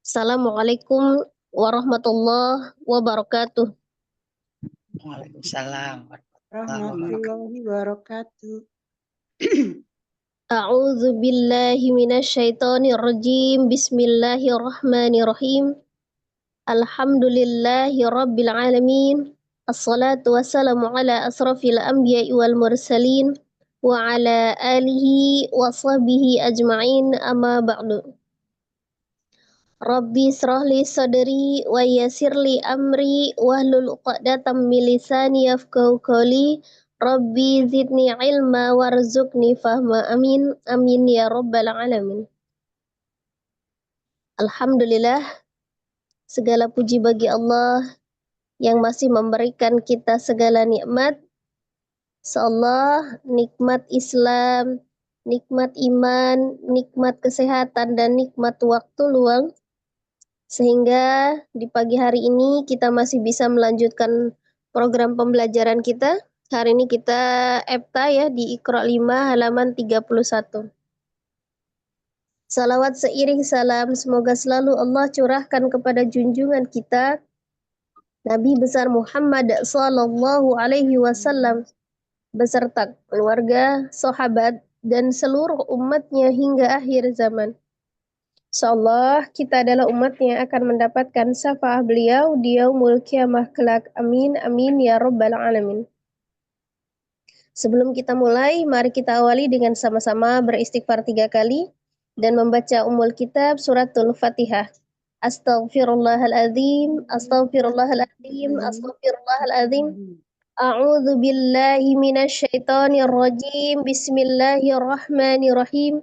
Assalamualaikum warahmatullahi wabarakatuh. Waalaikumsalam Warahmatullahi wabarakatuh. A'udzu billahi minasyaitonir rajim. Bismillahirrahmanirrahim. Alhamdulillahi rabbil alamin. Assalatu wassalamu ala asrafil anbiya'i wal mursalin wa ala alihi wa sahbihi ajma'in, amma ba'du. Rabbi srahli sadri wa yassirli amri wahlul 'uqdatam min lisani yafqahu qawli. Rabbi zidni ilma warzuqni fahma. Amin amin ya rabbal alamin. Alhamdulillah, segala puji bagi Allah yang masih memberikan kita segala nikmat. Seolah nikmat Islam, nikmat iman, nikmat kesehatan, dan nikmat waktu luang, sehingga di pagi hari ini kita masih bisa melanjutkan program pembelajaran kita. Hari ini kita EPTA ya di Iqra 5 halaman 31. Salawat seiring salam semoga selalu Allah curahkan kepada junjungan kita Nabi besar Muhammad sallallahu alaihi wasallam beserta keluarga, sahabat, dan seluruh umatnya hingga akhir zaman. Insyaallah kita adalah umat yang akan mendapatkan syafaat beliau di yaumul qiyamah kelak. Amin amin ya rabbal alamin. Sebelum kita mulai, mari kita awali dengan sama-sama beristighfar 3 kali dan membaca ummul kitab suratul Fatihah. Astaghfirullahaladzim, astaghfirullahaladzim, astaghfirullahaladzim. A'udzu billahi minasyaitonir rajim. Bismillahirrahmanirrahim.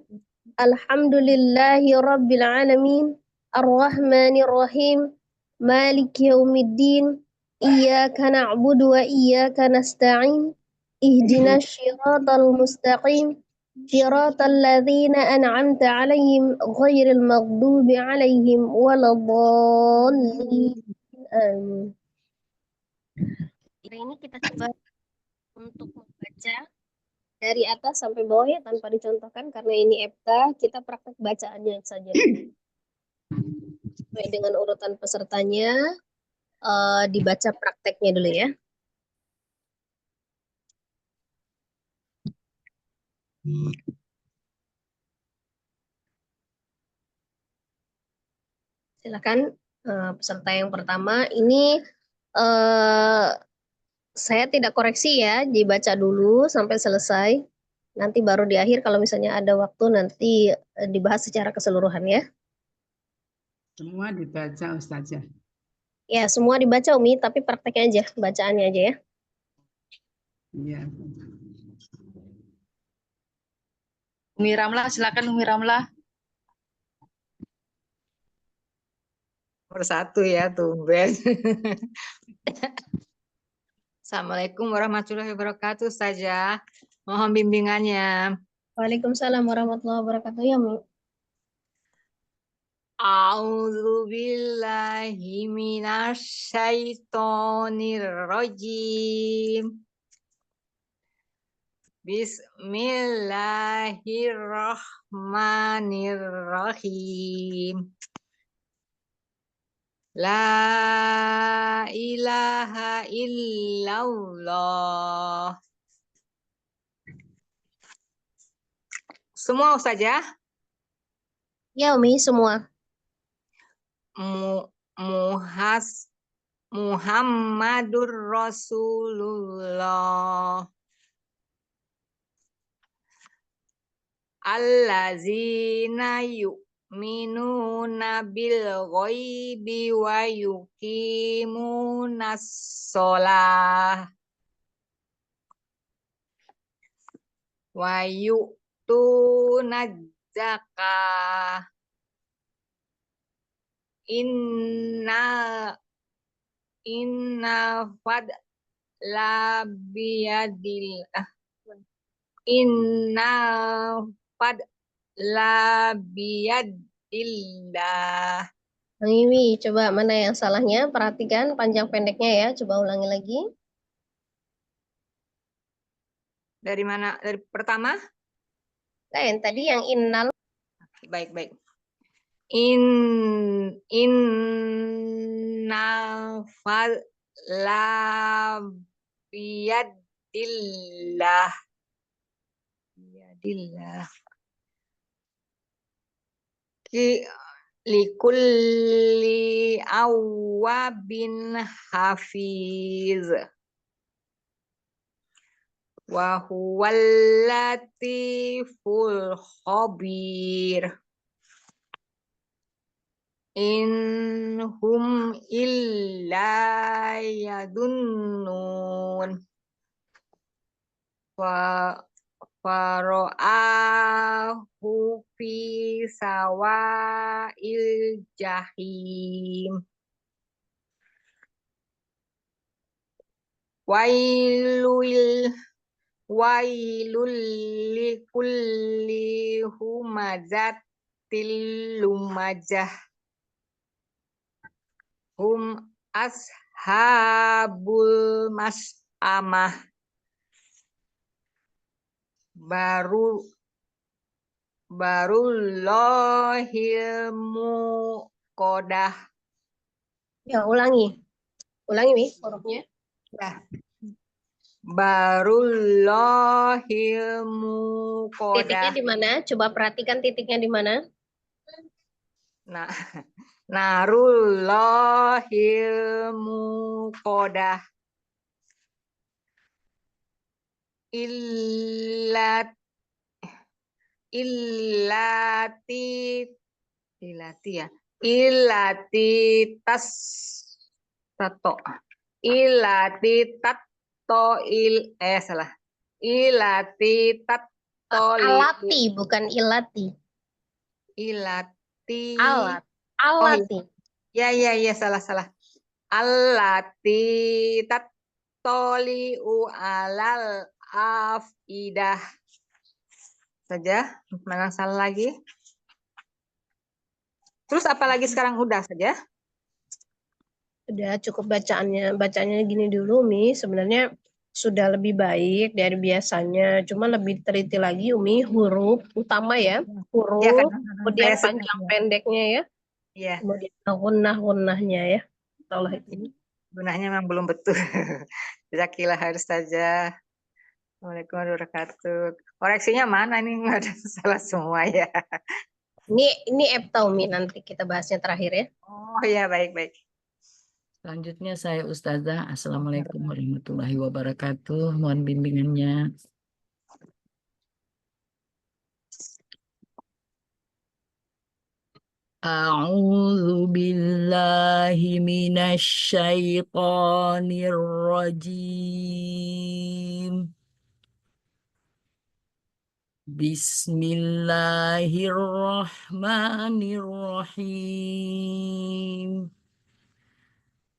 Alhamdulillahi rabbil alamin. Ar-Rahmanir Rahim. Maliki yaumiddin. Iyyaka na'budu wa iyyaka nasta'in. Ihdinas syiratal mustaqim. Syiratal ladzina an'amta 'alaihim ghairil maghdubi 'alaihim waladdallin. Amin. Hari ini kita coba untuk membaca dari atas sampai bawah ya tanpa dicontohkan karena ini EPTA, kita praktek bacaannya saja. Sesuai dengan urutan pesertanya, dibaca prakteknya dulu ya. Silakan peserta yang pertama. Ini saya tidak koreksi ya, dibaca dulu sampai selesai. Nanti baru di akhir kalau misalnya ada waktu nanti dibahas secara keseluruhan ya. Semua dibaca Ustazah. Ya, semua dibaca Umi, tapi prakteknya aja, bacaannya aja ya. Iya. Umi Ramlah, silakan Umi Ramlah. Persatu ya, tumben. Assalamualaikum warahmatullahi wabarakatuh, Ustazah. Mohon bimbingannya. Waalaikumsalam warahmatullahi wabarakatuh ya, Umi. A'udzu billahi minasyaitonir rajim. Bismillahirrahmanirrahim. La ilaha illallah. Semua Ustazah? Ya Umi, semua. Muhammadur Rasulullah. Allazina yu'minuna bil ghaibi wa yuqimunas shalah wa yu'tunaz zakah. Inna fadla biyadillah. Inna fadla biyadillah. Ini coba mana yang salahnya, perhatikan panjang pendeknya ya, coba ulangi lagi. Dari mana? Dari pertama? Nah, yang tadi yang innal. Baik. innal fadla biyadillah. Biyadillah. Likulli awwabin hafiz. Wa huwal latiful khabir. Inhum illa yadunnun. Faro'ahu fi sawa'il jahim. Wailul likulli humazatil lumajah. Ashabul mas'amah. Barullahil muqadah. Ya, ulangi. Ulangi, Mi, hurufnya. Ya. Barullahil Titiknya muqadah. di mana? Coba perhatikan titiknya di mana. Nah, narullahil muqadah. Illati ya. Salah. Ilati tatto Alati, bukan ilati. ilati. Alat. Oh Alati. ya salah. Allati tattoli'u alal afidah. Saja, mana salah lagi? Terus apa lagi sekarang udah saja? Udah cukup bacaannya. Bacaannya gini dulu, Mi. Sebenarnya sudah lebih baik dari biasanya. Cuma lebih teliti lagi, Umi, huruf utama ya. Huruf, Ya kan, kemudian saya panjang pendeknya ya. Iya, Kemudian gunnah-gunnahnya ya. Allah itu. gunanya memang belum betul. Jazakallah harus saja. Waalaikumsalam warahmatullahi wabarakatuh. Koreksinya mana ini? Nggak ada salah semua ya. Ini Epta, Umi, nanti kita bahasnya terakhir ya. Oh ya, baik. Selanjutnya saya Ustazah. Assalamualaikum warahmatullahi wabarakatuh. Mohon bimbingannya. A'udzu billahi minasy syaithanir rajim. Bismillahirrahmanirrahim.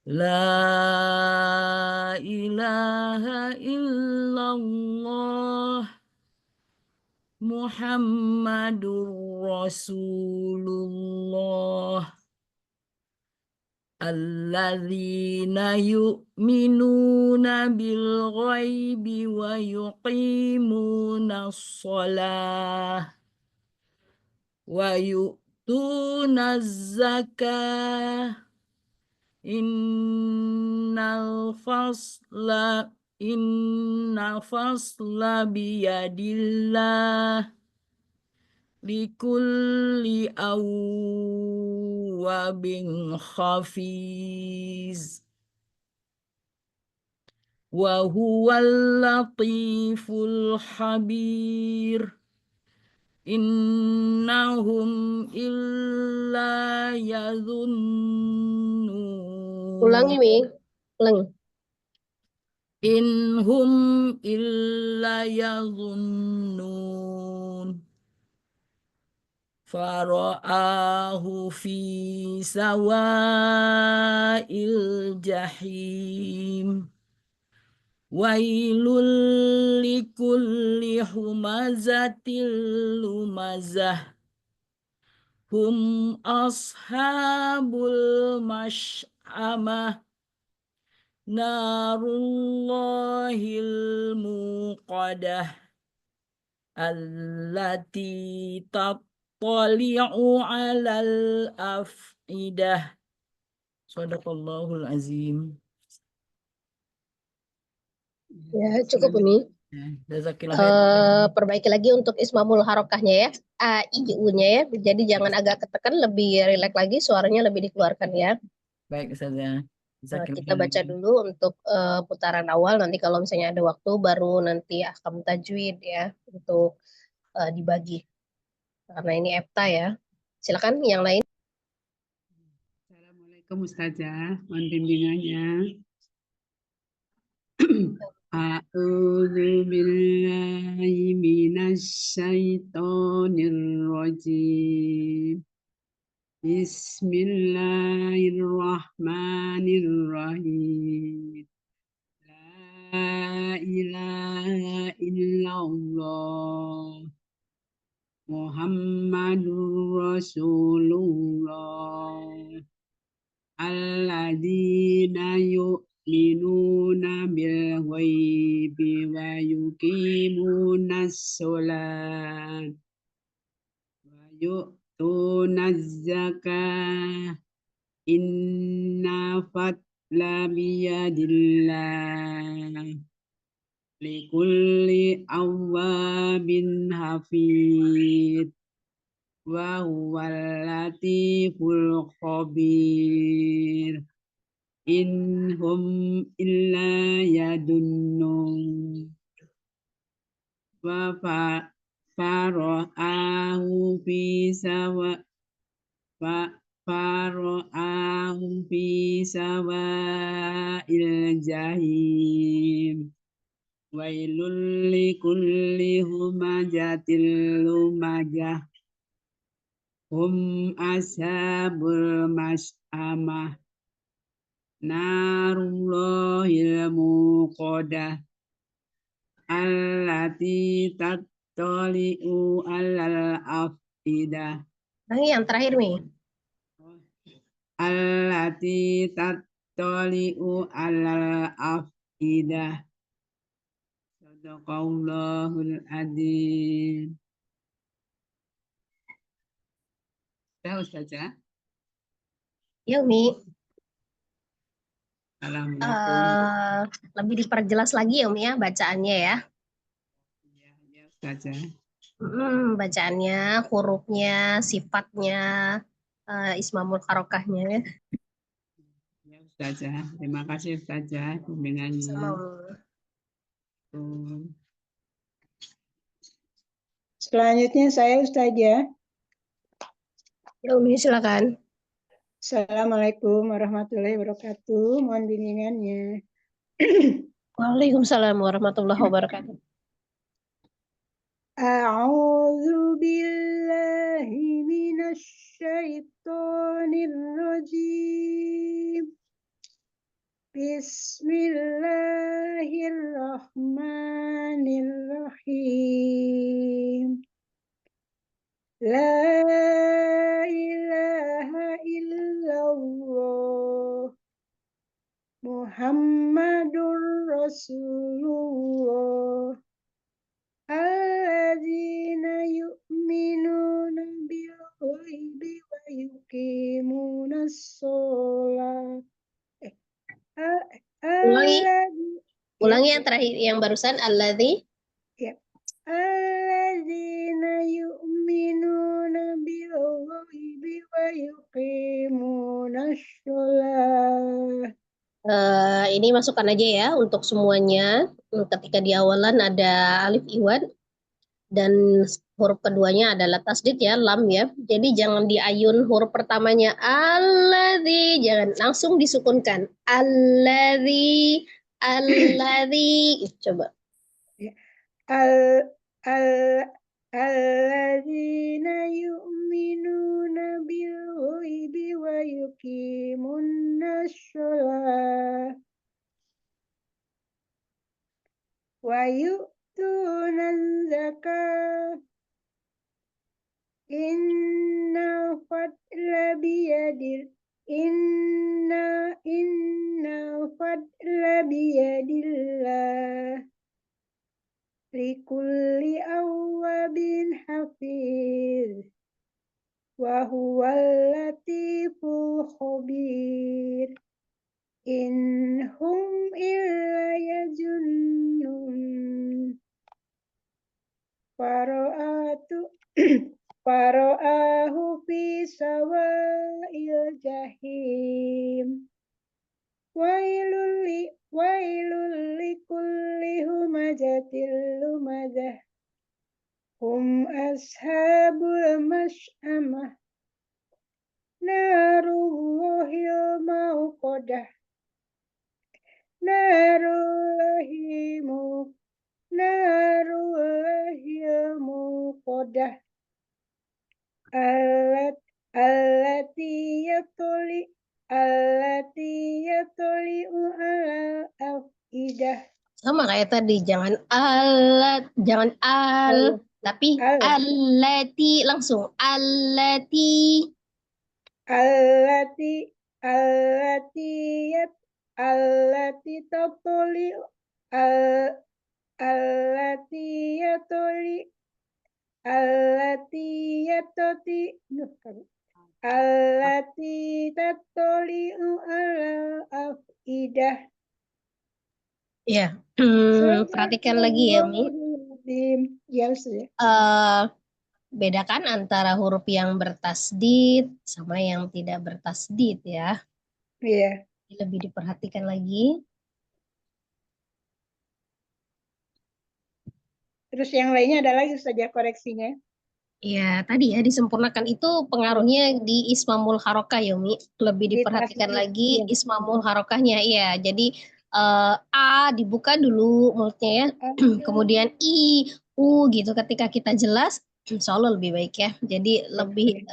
La ilaha illallah Muhammadur Rasulullah. Alladzina yu'minuna bil ghaibi wa yuqimuna shalah wa yu'tuna zakah. Inna fasla biyadillah likulli awwabin hafiz wa huwal latiful habir. Innahum illa yadhunnun. Ulangi, Mi. Ulangi. Inhum illa yadhunnun. Fara'ahu fi sawa'il jahim. Wailul likulli humazatil lumazah. Hum ashabul mash'amah. Narullahil muqadah. Allati tattali'u 'alal afidah. Shadaqallahul azim. Ya, cukup Umi. Jazakillah khair. Perbaiki lagi untuk ismamul harokahnya ya, a i u-nya ya. Jadi jangan agak ketekan, lebih rileks lagi, suaranya lebih dikeluarkan ya. Baik Ustazah. Jazakillah Kita baca khair. dulu untuk putaran awal, nanti kalau misalnya ada waktu baru nanti ahkam tajwid ya untuk dibagi. Karena ini EPTA ya. Silakan yang lain. Assalamualaikum Ustazah, mohon bimbingannya. A'udzu billahi minasyaitonir rajim. Bismillahirrahmanirrahim. La ilaha illallah. Muhammadur Rasulullah. Alladzina yu'minuna bil ghaibi wa yuqimunas sholat wa yu'tunaz zakah. Inna fadla biyadillah likulli awwabin hafid wa huwal latiful khabir. Inhum illa yadunnun wa fara'ahu fi sawa'il jahim. Wailul likulli humazatil lumazah. Hum ashabul mas'amah. Narullahil muqadah. Allati tattali'u alal afidah. Yang terakhir nih. Allati tattali'u alal afidah. Shadaqallahul adzim. Ya Ustazah. Ya Umi. Assalamualaikum. Lebih diperjelas lagi ya Umi ya bacaannya ya. Ya Ustazah. Bacaannya, hurufnya, sifatnya, ismamul harokahnya ya. Ya Ustazah. Terima kasih Ustazah bimbingannya. Selanjutnya saya Ustazah. Ya Umi silakan. Assalamualaikum warahmatullahi wabarakatuh. Mohon bimbingannya. Waalaikumsalam warahmatullahi wabarakatuh. A'udzu billahi minasy syaithanir rajim. Bismillahirrahmanirrahim. La ilaha illallah. Muhammadur Rasulullah. Alladzina yu'minuna bil ghaibi wa yuqimunas sholat. Ulangi yang terakhir, yang barusan alladzi. Ya. Alladzina yu'minuna bil ghaibi wa yuqimunas sholat. Ini masukkan aja ya untuk semuanya. Ketika di awalan ada alif iwad dan huruf keduanya adalah tasdid ya, lam ya. Jadi jangan diayun huruf pertamanya alladzi, jangan langsung disukunkan. Alladzi, alladzi. Coba. Alladzina yu'minuna bil ghaibi wa yuqimunas sholat wa yu'tunaz zakah. Inna fadla biyadillah likulli awwabin hafiz. wa huwal latiful khabir. In hum illa yajunnun. Fara'ahu fi sawa'il jahim. Wailul likulli humazatil lumazah. Hum ashabul mash'amah. Narullahil mauqadah. Narullahil muqadah. Allati yatoli'u ala afidah. Sama kayak tadi, jangan tapi allati langsung allati. Allati tatoli'u allati yatoli tatoli'u ala afidah. Ya, perhatikan lagi ya, Mi. Ya, Ustaz. Bedakan antara huruf yang bertasdid sama yang tidak bertasdid ya. Iya. Lebih diperhatikan lagi. Terus yang lainnya ada lagi saja koreksinya. Ya, tadi ya disempurnakan itu pengaruhnya di ismamul harokah ya, Mi. Lebih Di diperhatikan tasdid, lagi iya. ismamul harokahnya. Iya, jadi A dibuka dulu mulutnya ya. Kemudian I, U gitu. Ketika kita jelas, insya Allah lebih baik ya. Jadi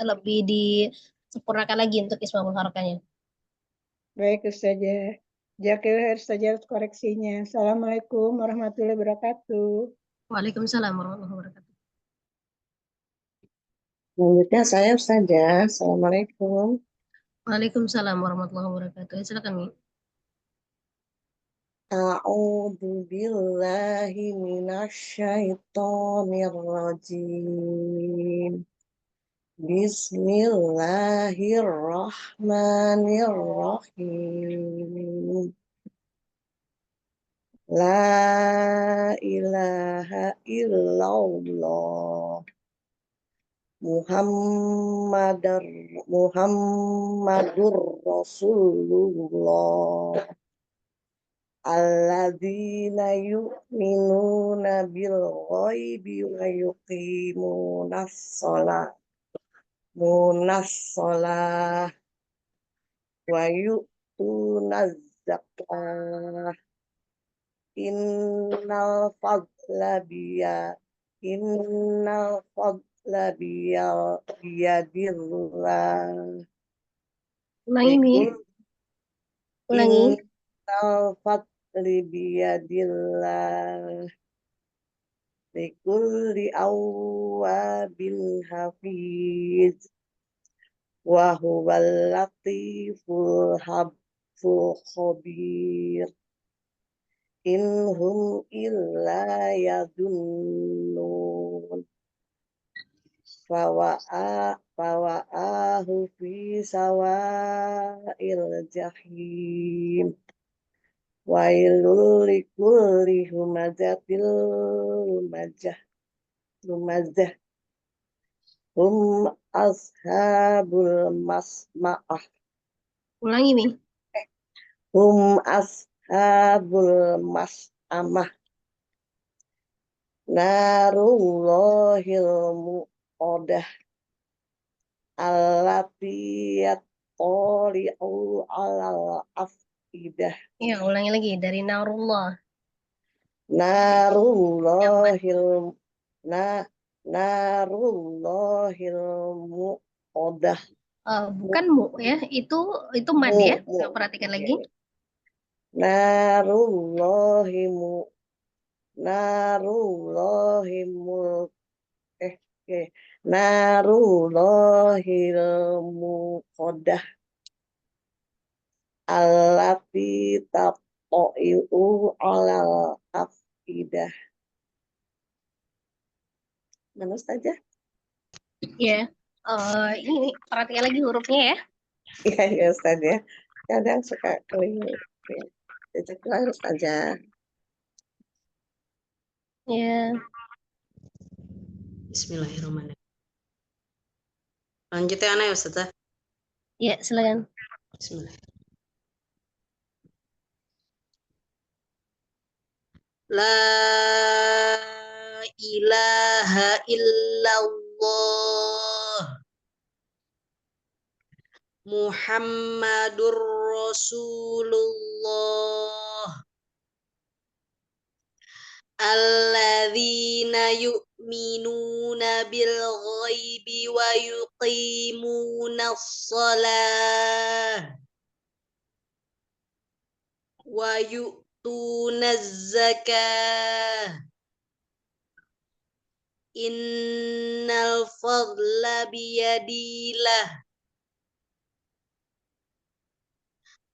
lebih disempurnakan lagi untuk ismamul harokahnya. Baik Ustazah. Jazakallahu Ustazah koreksinya. Assalamualaikum warahmatullahi wabarakatuh. Waalaikumsalam warahmatullahi wabarakatuh. Selanjutnya saya Ustazah. Assalamualaikum. Waalaikumsalam warahmatullahi wabarakatuh. Silakan, Mi. A'udzu billahi minasyaitonir rajim. Bismillahirrahmanirrahim. La ilaha illallah. Muhammadur Rasulullah. Alladzina yu'minuna bil ghaibi wa yuqimunas shalah wa yu'tunaz zakah. Innal fadla biyadillah. Ulangi, Mi. Ulangi. Innal fadli biyadillah. Likulli awwabin hafiz. Wa huwal latiful khabir. Inhum illa yadunnun. Fawa'ahu fi sawa'il jahim. Wailul likulli humazatil lumazah. Hum ashabul masma'ah. Ulangi, Mi. Hum ashabul mas'amah. Narullahil muqadah. Allati yattali'u alal afidah. Ya, ulangi lagi dari narullah. Narullahil muqadah. Bukan mu ya, itu mad ya. Coba perhatikan lagi. Narullahil muqadah. Allati tattali'u alal afidah. Mana saja? Ya. Ini perhatikan lagi hurufnya ya. Iya, ya Ustaz ya. Kadang suka keliru. Ya. Jazakallah Ustazah. Ya. Bismillahirrahmanirrahim. Lanjut ya, Ana ya Ustazah. Ya, silakan. Bismillah. La ilaha illallah Muhammadur Rasulullah alladzina yu'minuna bil ghaibi wa yuqimuna shalah wa yu'tuna zakah innal fadla biyadillah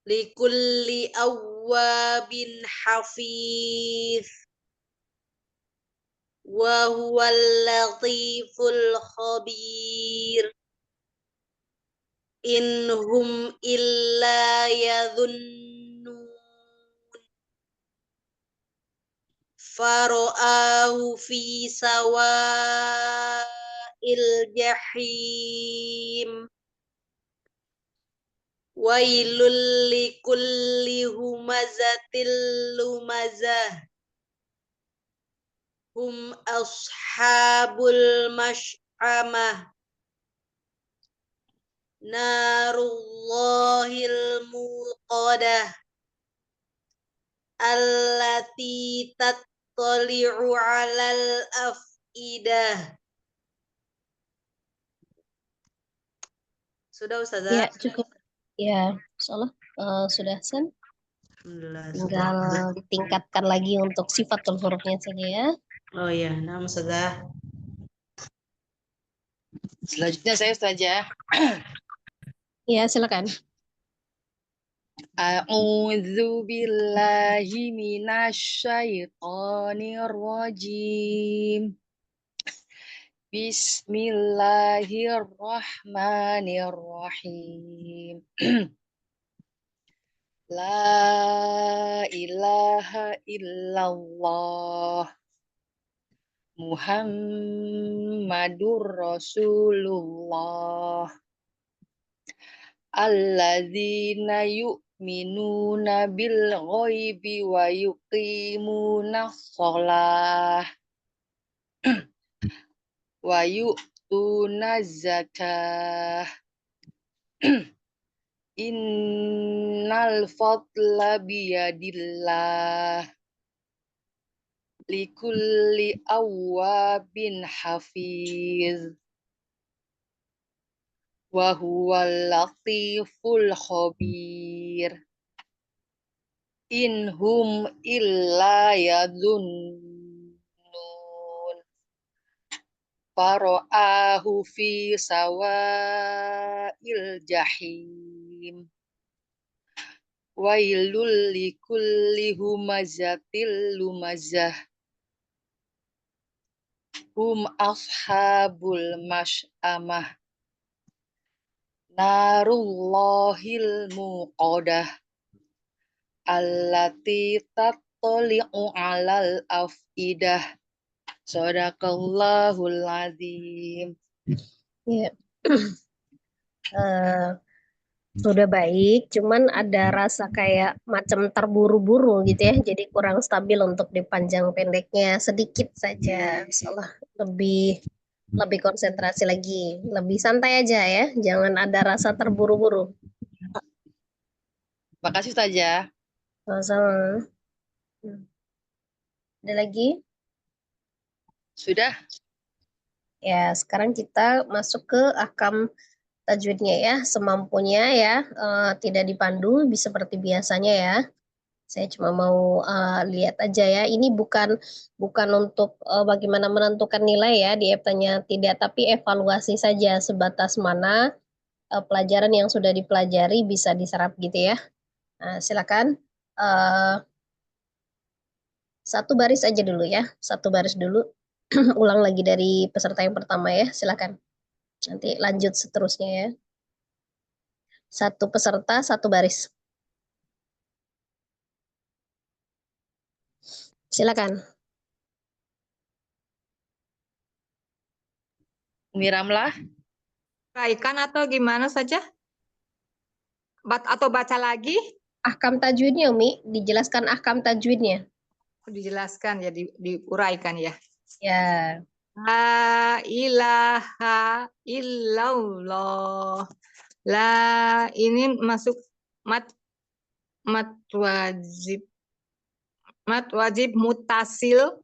likulli awwabin hafiz wa huwal latiful khabir inhum illa yadhunnun fara'ahu fi sawa'il jahim wailul likulli humazatil lumazah hum ashabul mash'amah narullahil muqadah allati tattali'u 'alal afidah. Sudah Ustazah? Ya, cukup. Ya, insyaallah sudah San. Alhamdulillah. Tinggal ditingkatkan lagi untuk sifatul hurufnya saja ya. Oh iya, nah Ustazah. Selanjutnya saya Ustazah. Ya, silakan. A'udzu billahi minasy syaithanir rajim. Bismillahirrahmanirrahim. La ilaha illallah Muhammadur Rasulullah alladzina yu'minuna bil ghaibi wa yuqimuna shalah wa yu'tuna zakah innal fadla biyadillah likulli awwabin hafiz wa huwal latiful khabir inhum illa yadhunnun fara'ahu fi sawa'il jahim wailul likulli humazatil lumazah hum ashabul mash'amah narullahil muqadah allati tattali'u 'alal afidah. Shadaqallahul azim. Ya. Sudah baik, cuman ada rasa kayak macam terburu-buru gitu ya, jadi kurang stabil untuk dipanjang pendeknya sedikit saja. Insyaallah lebih konsentrasi lagi, lebih santai aja ya, jangan ada rasa terburu-buru. Makasih Ustazah. Sama-sama. Ada lagi? Sudah? Ya, sekarang kita masuk ke akam tajwidnya ya, semampunya ya, tidak dipandu, bisa seperti biasanya ya. Saya cuma mau lihat aja ya. Ini bukan untuk bagaimana menentukan nilai ya di EPTA-nya, tidak, tapi evaluasi saja sebatas mana pelajaran yang sudah dipelajari bisa diserap gitu ya. Nah, silakan satu baris aja dulu ya, satu baris dulu. Ulang lagi dari peserta yang pertama ya, silakan. Nanti lanjut seterusnya ya. Satu peserta, satu baris. Silakan. Umi Ramlah. Uraikan atau gimana saja? Atau baca lagi? Ahkam tajwidnya, Umi. Dijelaskan ahkam tajwidnya. Dijelaskan ya, diuraikan ya. Ya. La ilaha illallah. La ini masuk mat wajib. Mat wajib mutasil.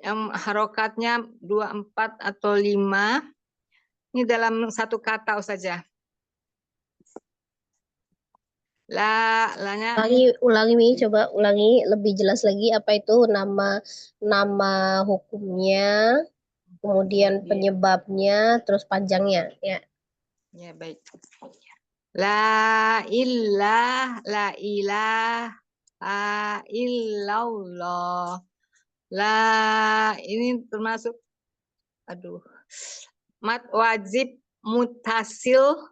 Yang harokatnya 24 atau 5. Ini dalam satu kata saja. La-nya Ulangi, Mi. Coba ulangi lebih jelas lagi apa itu nama hukumnya, kemudian penyebabnya, terus panjangnya. Ya. Ya, baik. La ilaha illallah. La ini termasuk mat wajib mutasil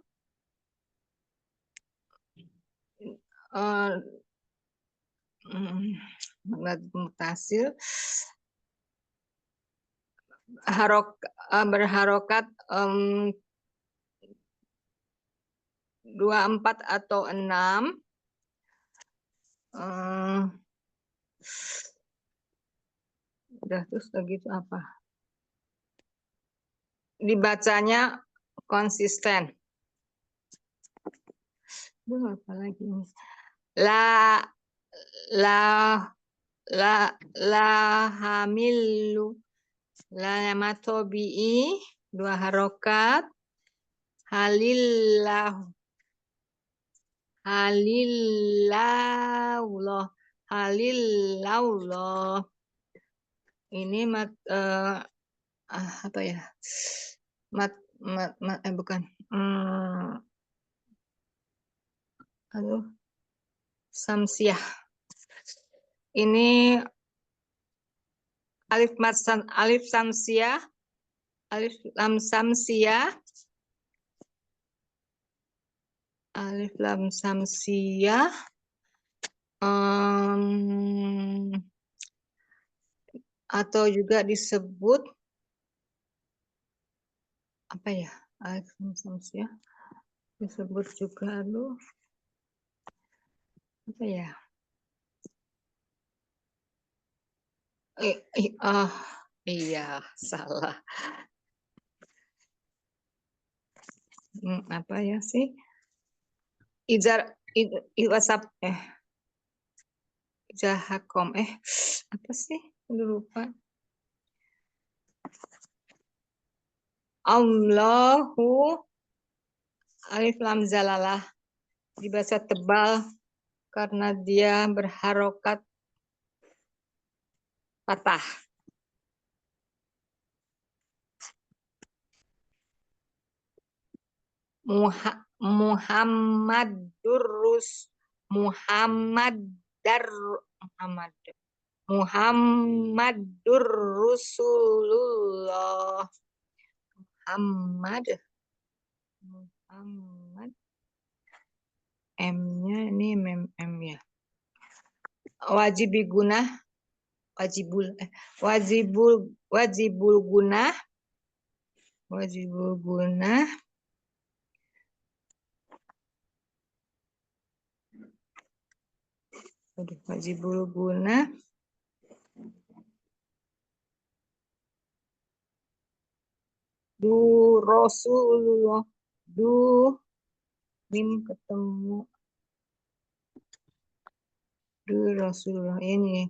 mutasil berharokat 24 atau 6. Udah, terus begitu apa? Dibacanya konsisten. Apa lagi ini? La hamilu la matobi'i 2 harokat halillah ini apa ya, bukan samsiah. Ini alif samsiah, alif lam samsiah, alif lam samsiah, atau juga disebut apa ya, alif lam samsiah disebut juga apa ya, iya salah. Apa ya sih, WhatsApp jahakom apa sih, lupa. Allahu alif lam zalalah dibaca tebal karena dia berharokat patah. Muhammadur Rasulullah. Muhammad M-nya ini M ya. Wajibul gunah. Wajibul gunah. Du Rasulullah. Mim ketemu. Du Rasulullah ini.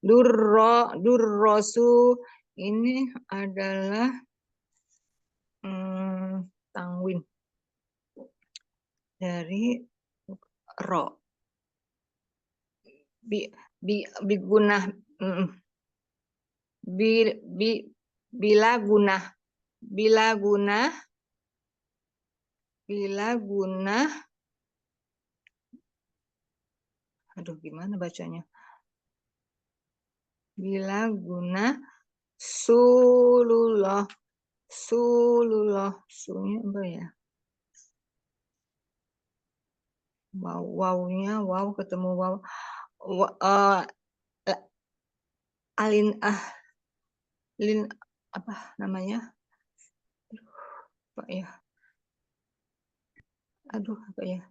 Dur Rasul ini adalah tanwin dari ro. Bila guna, aduh gimana bacanya, bila guna Sulullah. Sulullah. Sunya apa ya? Wawnya, waw ketemu waw. Alin lin apa namanya? Apa ya? Aduh, apa ya?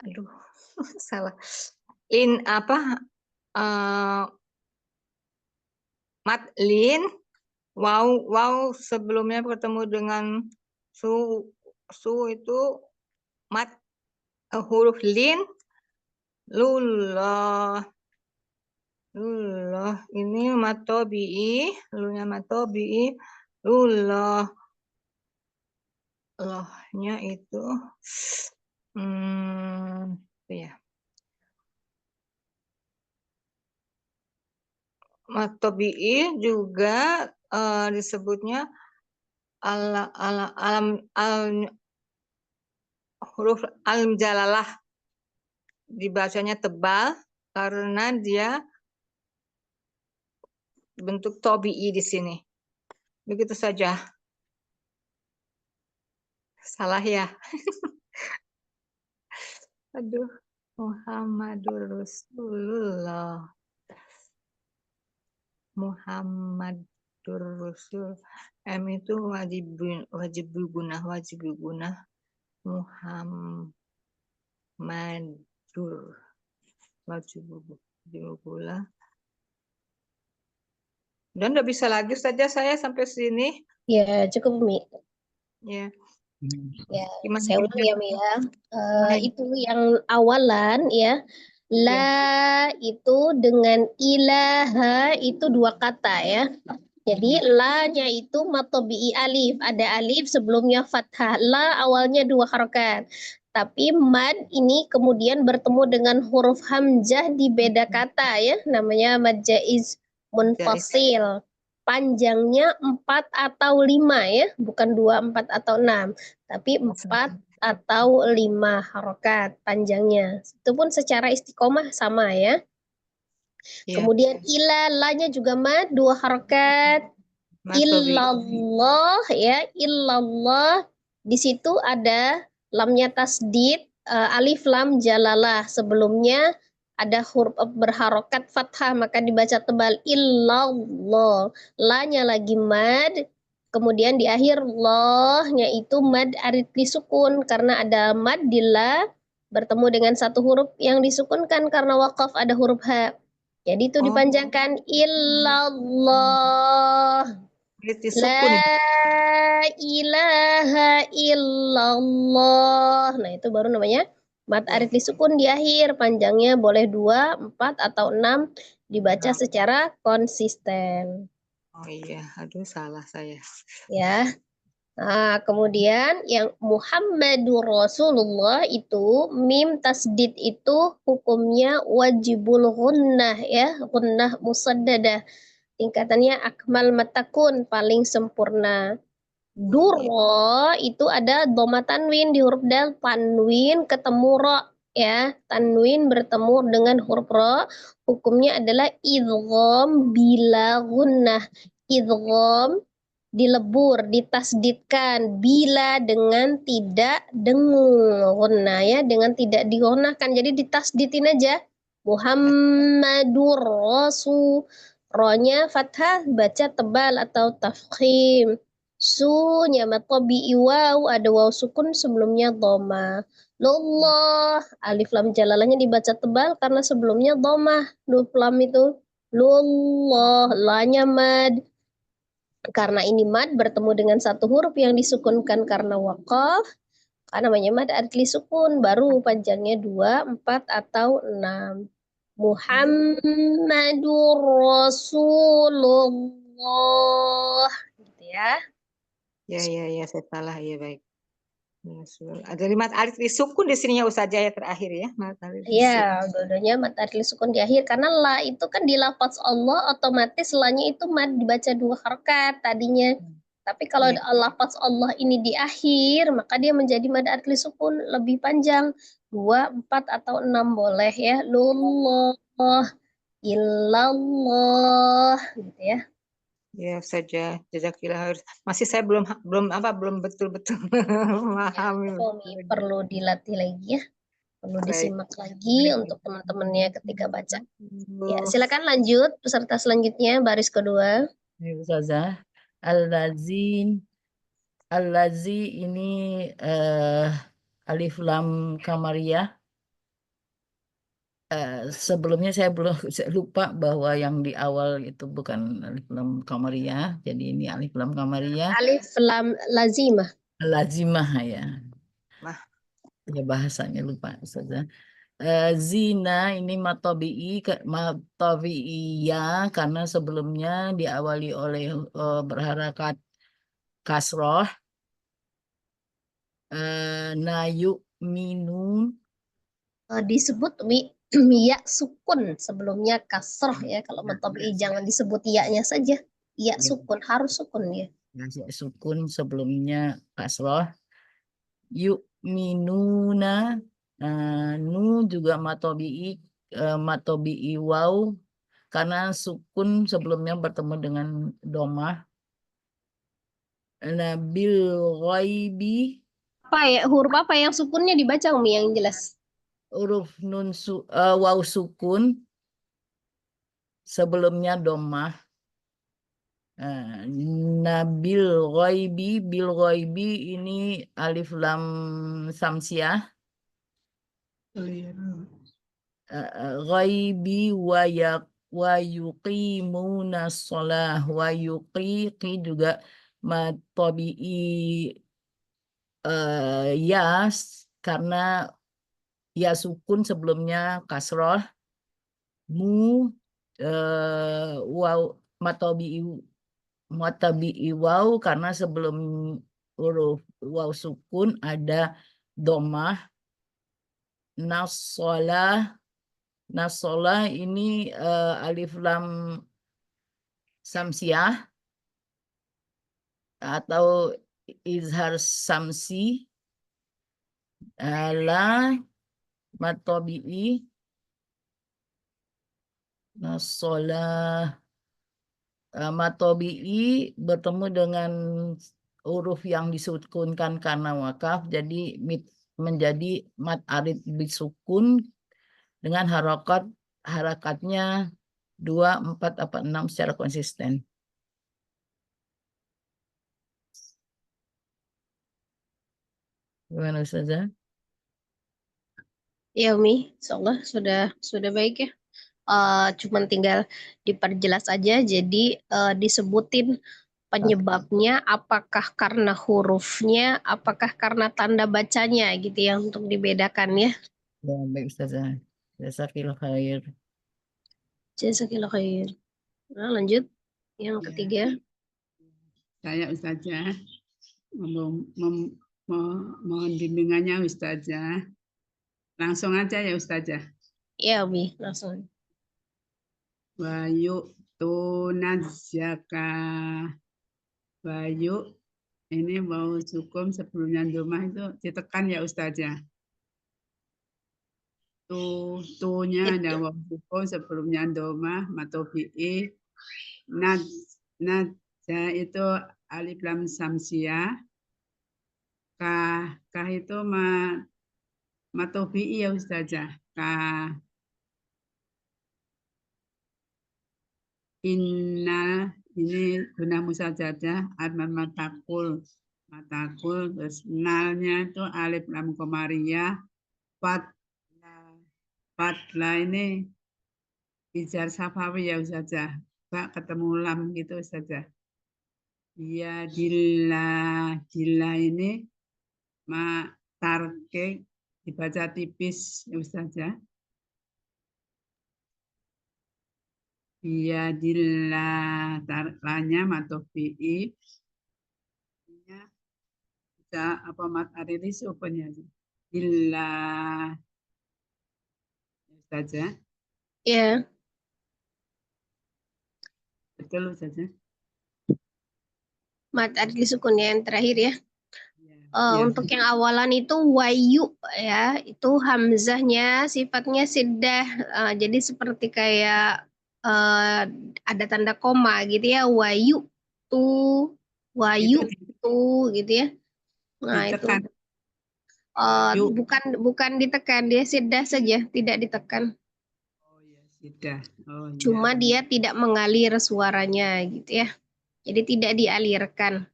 Aduh, salah. Lin apa? Mat lin. Wow sebelumnya bertemu dengan su itu mat huruf lin. Lullah ini matobi'i, lunya matobi'i, lullah, lohnya itu apa ya? Matobi'i juga disebutnya huruf al-jalalah, dibacanya tebal karena dia bentuk tobi'i di sini. Begitu saja. Salah ya. Aduh, Muhammadur Rasulullah. Muhammadur Rasul. M itu wajib gunah. Muhammadur wajib guna. Dan udah bisa lagi saja saya sampai sini. Ya, cukup Mi. Ya. Ya, Gimana saya ulang ya Mi ya. Baik. Itu yang awalan ya. La itu dengan ilaha itu dua kata ya. Jadi la-nya itu matobi'i alif. Ada alif sebelumnya fathah. La awalnya dua harokat. Tapi mad ini kemudian bertemu dengan huruf hamzah di beda kata ya. Namanya mad jaiz munfasil. Panjangnya 4 atau 5 ya. Bukan 2, 4 atau 6. Tapi 4 atau 5 harokat panjangnya. Itu pun secara istiqomah sama ya. Kemudian la-nya juga mad 2 harokat. Illallah ya, illallah. Di situ ada lamnya tasdid, alif lam jalalah. Sebelumnya ada huruf berharokat fathah, maka dibaca tebal illallah. La-nya lagi mad. Kemudian di akhir lohnya itu mad aritli sukun karena ada mad di la bertemu dengan satu huruf yang disukunkan karena waqaf ada huruf ha. Jadi itu dipanjangkan illallah. La ilaha illallah. Nah, itu baru namanya mad aritli sukun di akhir. Panjangnya boleh 2, 4 atau 6 dibaca secara konsisten. Oh iya, aduh salah saya. Ya. Nah, kemudian yang Muhammadur Rasulullah itu mim tasdid itu hukumnya wajibul gunnah ya, gunnah musaddadah. Tingkatannya akmal matakun, paling sempurna. Duro itu ada dhamma tanwin di huruf dal, tanwin ketemu ro ya. Tanwin bertemu dengan huruf ro, hukumnya adalah idgham bila gunnah. Idgham dilebur, ditasdidkan bila dengan tidak dengung gunnah ya, dengan tidak digonahkan. Jadi ditasdidin aja. Muhammadur Rasul. Ro-nya fathah baca tebal atau tafkhim. Su-nya matobi'i waw, ada waw sukun sebelumnya dhamma. Lullah, alif lam jalalahnya dibaca tebal karena sebelumnya dhamma. Luf lam itu lullah, la-nya mad. Karena ini mad bertemu dengan satu huruf yang disukunkan karena waqaf, karena namanya mad aritli sukun, baru panjangnya 2, 4 atau 6. Muhammadur Rasulullah, gitu ya. Ya, saya salah ya, baik. Ada mad aritli sukun di sininya Ustazah ya terakhir ya. Iya, dua-duanya mad aritli sukun di akhir karena la itu kan di lafaz Allah otomatis la-nya itu mad dibaca 2 harokat tadinya. Tapi kalau Iya. lafaz Allah ini di akhir, maka dia menjadi mad adli sukun lebih panjang. 2, 4, atau 6 boleh ya. Lullah, illallah, gitu ya. Ya saja, jazakillah khair. Masih saya belum betul-betul Ya, memahami. coba Umi perlu dilatih lagi ya. Perlu Baik. disimak lagi untuk teman-temannya ketika baca. Ya, silakan lanjut peserta selanjutnya, baris kedua. Ya, Ustazah. Allazi ini alif lam kamariyah. Sebelumnya saya lupa bahwa yang di awal itu bukan alif lam kamariyah, jadi ini alif lam kamariyah Alif lam lazimah. lazimah ya. Nah. Ya bahasanya lupa saja. Zina ini matobi'iyah karena sebelumnya diawali oleh berharakat kasroh. Nayu minun Disebut ya sukun sebelumnya kasroh ya. Kalau matobi jangan disebut ya-nya saja. Ya sukun, harus sukun ya. sukun sebelumnya kasroh. Yuk minuna nu juga matobi'i waw karena sukun sebelumnya bertemu dengan domah. Nabil ghaibi Huruf apa yang sukunnya dibaca Umi yang jelas? huruf waw sukun sebelumnya domah. Nabil bil ghaibi ini alif lam samsiah. Ghaibi wa yuqimuna sholah wa yuqiqi juga matobi'i yas karena ya sukun sebelumnya kasroh. Waw matobi'i waw karena sebelum huruf waw sukun ada domah. Nasolah ini alif lam samsiah atau izhar samsi. La matobi'i nasolah matobi'i bertemu dengan huruf yang disukunkan karena wakaf jadi menjadi mat arid bisukun dengan harakatnya 2, 4, apa 6 secara konsisten. Gimana Ustazah? Ya Umi, insyaallah sudah baik ya. Cuman tinggal diperjelas aja. Jadi disebutin penyebabnya, apakah karena hurufnya, apakah karena tanda bacanya gitu ya untuk dibedakan ya. Ya, baik Ustazah. Jazakillah khair. Jazakillah khair. Nah, lanjut yang Ya. ketiga. Saya Ustazah mohon bimbingannya Ustazah. Langsung aja ya Ustazah. Ya Umi, langsung. Wayu tunazaka. Wayu ini mau sukun sebelumnya domah itu ditekan ya Ustazah. Tunya ada waw sukun sebelumnya domah matobi'i. Nadja itu alif lam samsiah. Kah itu matobi'i ya Ustazah. Inna ini guna musajadah arman matakul terus nalnya itu alif lam komariah. Fatla ini ijar safawi ya Ustazah. Bak ketemu lam gitu Ustazah. Ya dilla ini tarke dibaca tipis ya Ustazah. Ya dilla tarlanya matofi'i. Bisa apa mat arilis opennya dilla Ustazah. Ya. Betul Ustazah. Mad adli sukun ya yang terakhir ya. Ya. Untuk yang awalan itu wayu ya, itu hamzahnya sifatnya siddah. Jadi seperti kayak ada tanda koma gitu ya, wayu wayu gitu ya. Nah itu Ditekan. Yuk. bukan ditekan, dia siddah saja, tidak ditekan. Oh ya, sudah. Oh iya. Cuma dia tidak mengalir suaranya gitu ya. Jadi tidak dialirkan.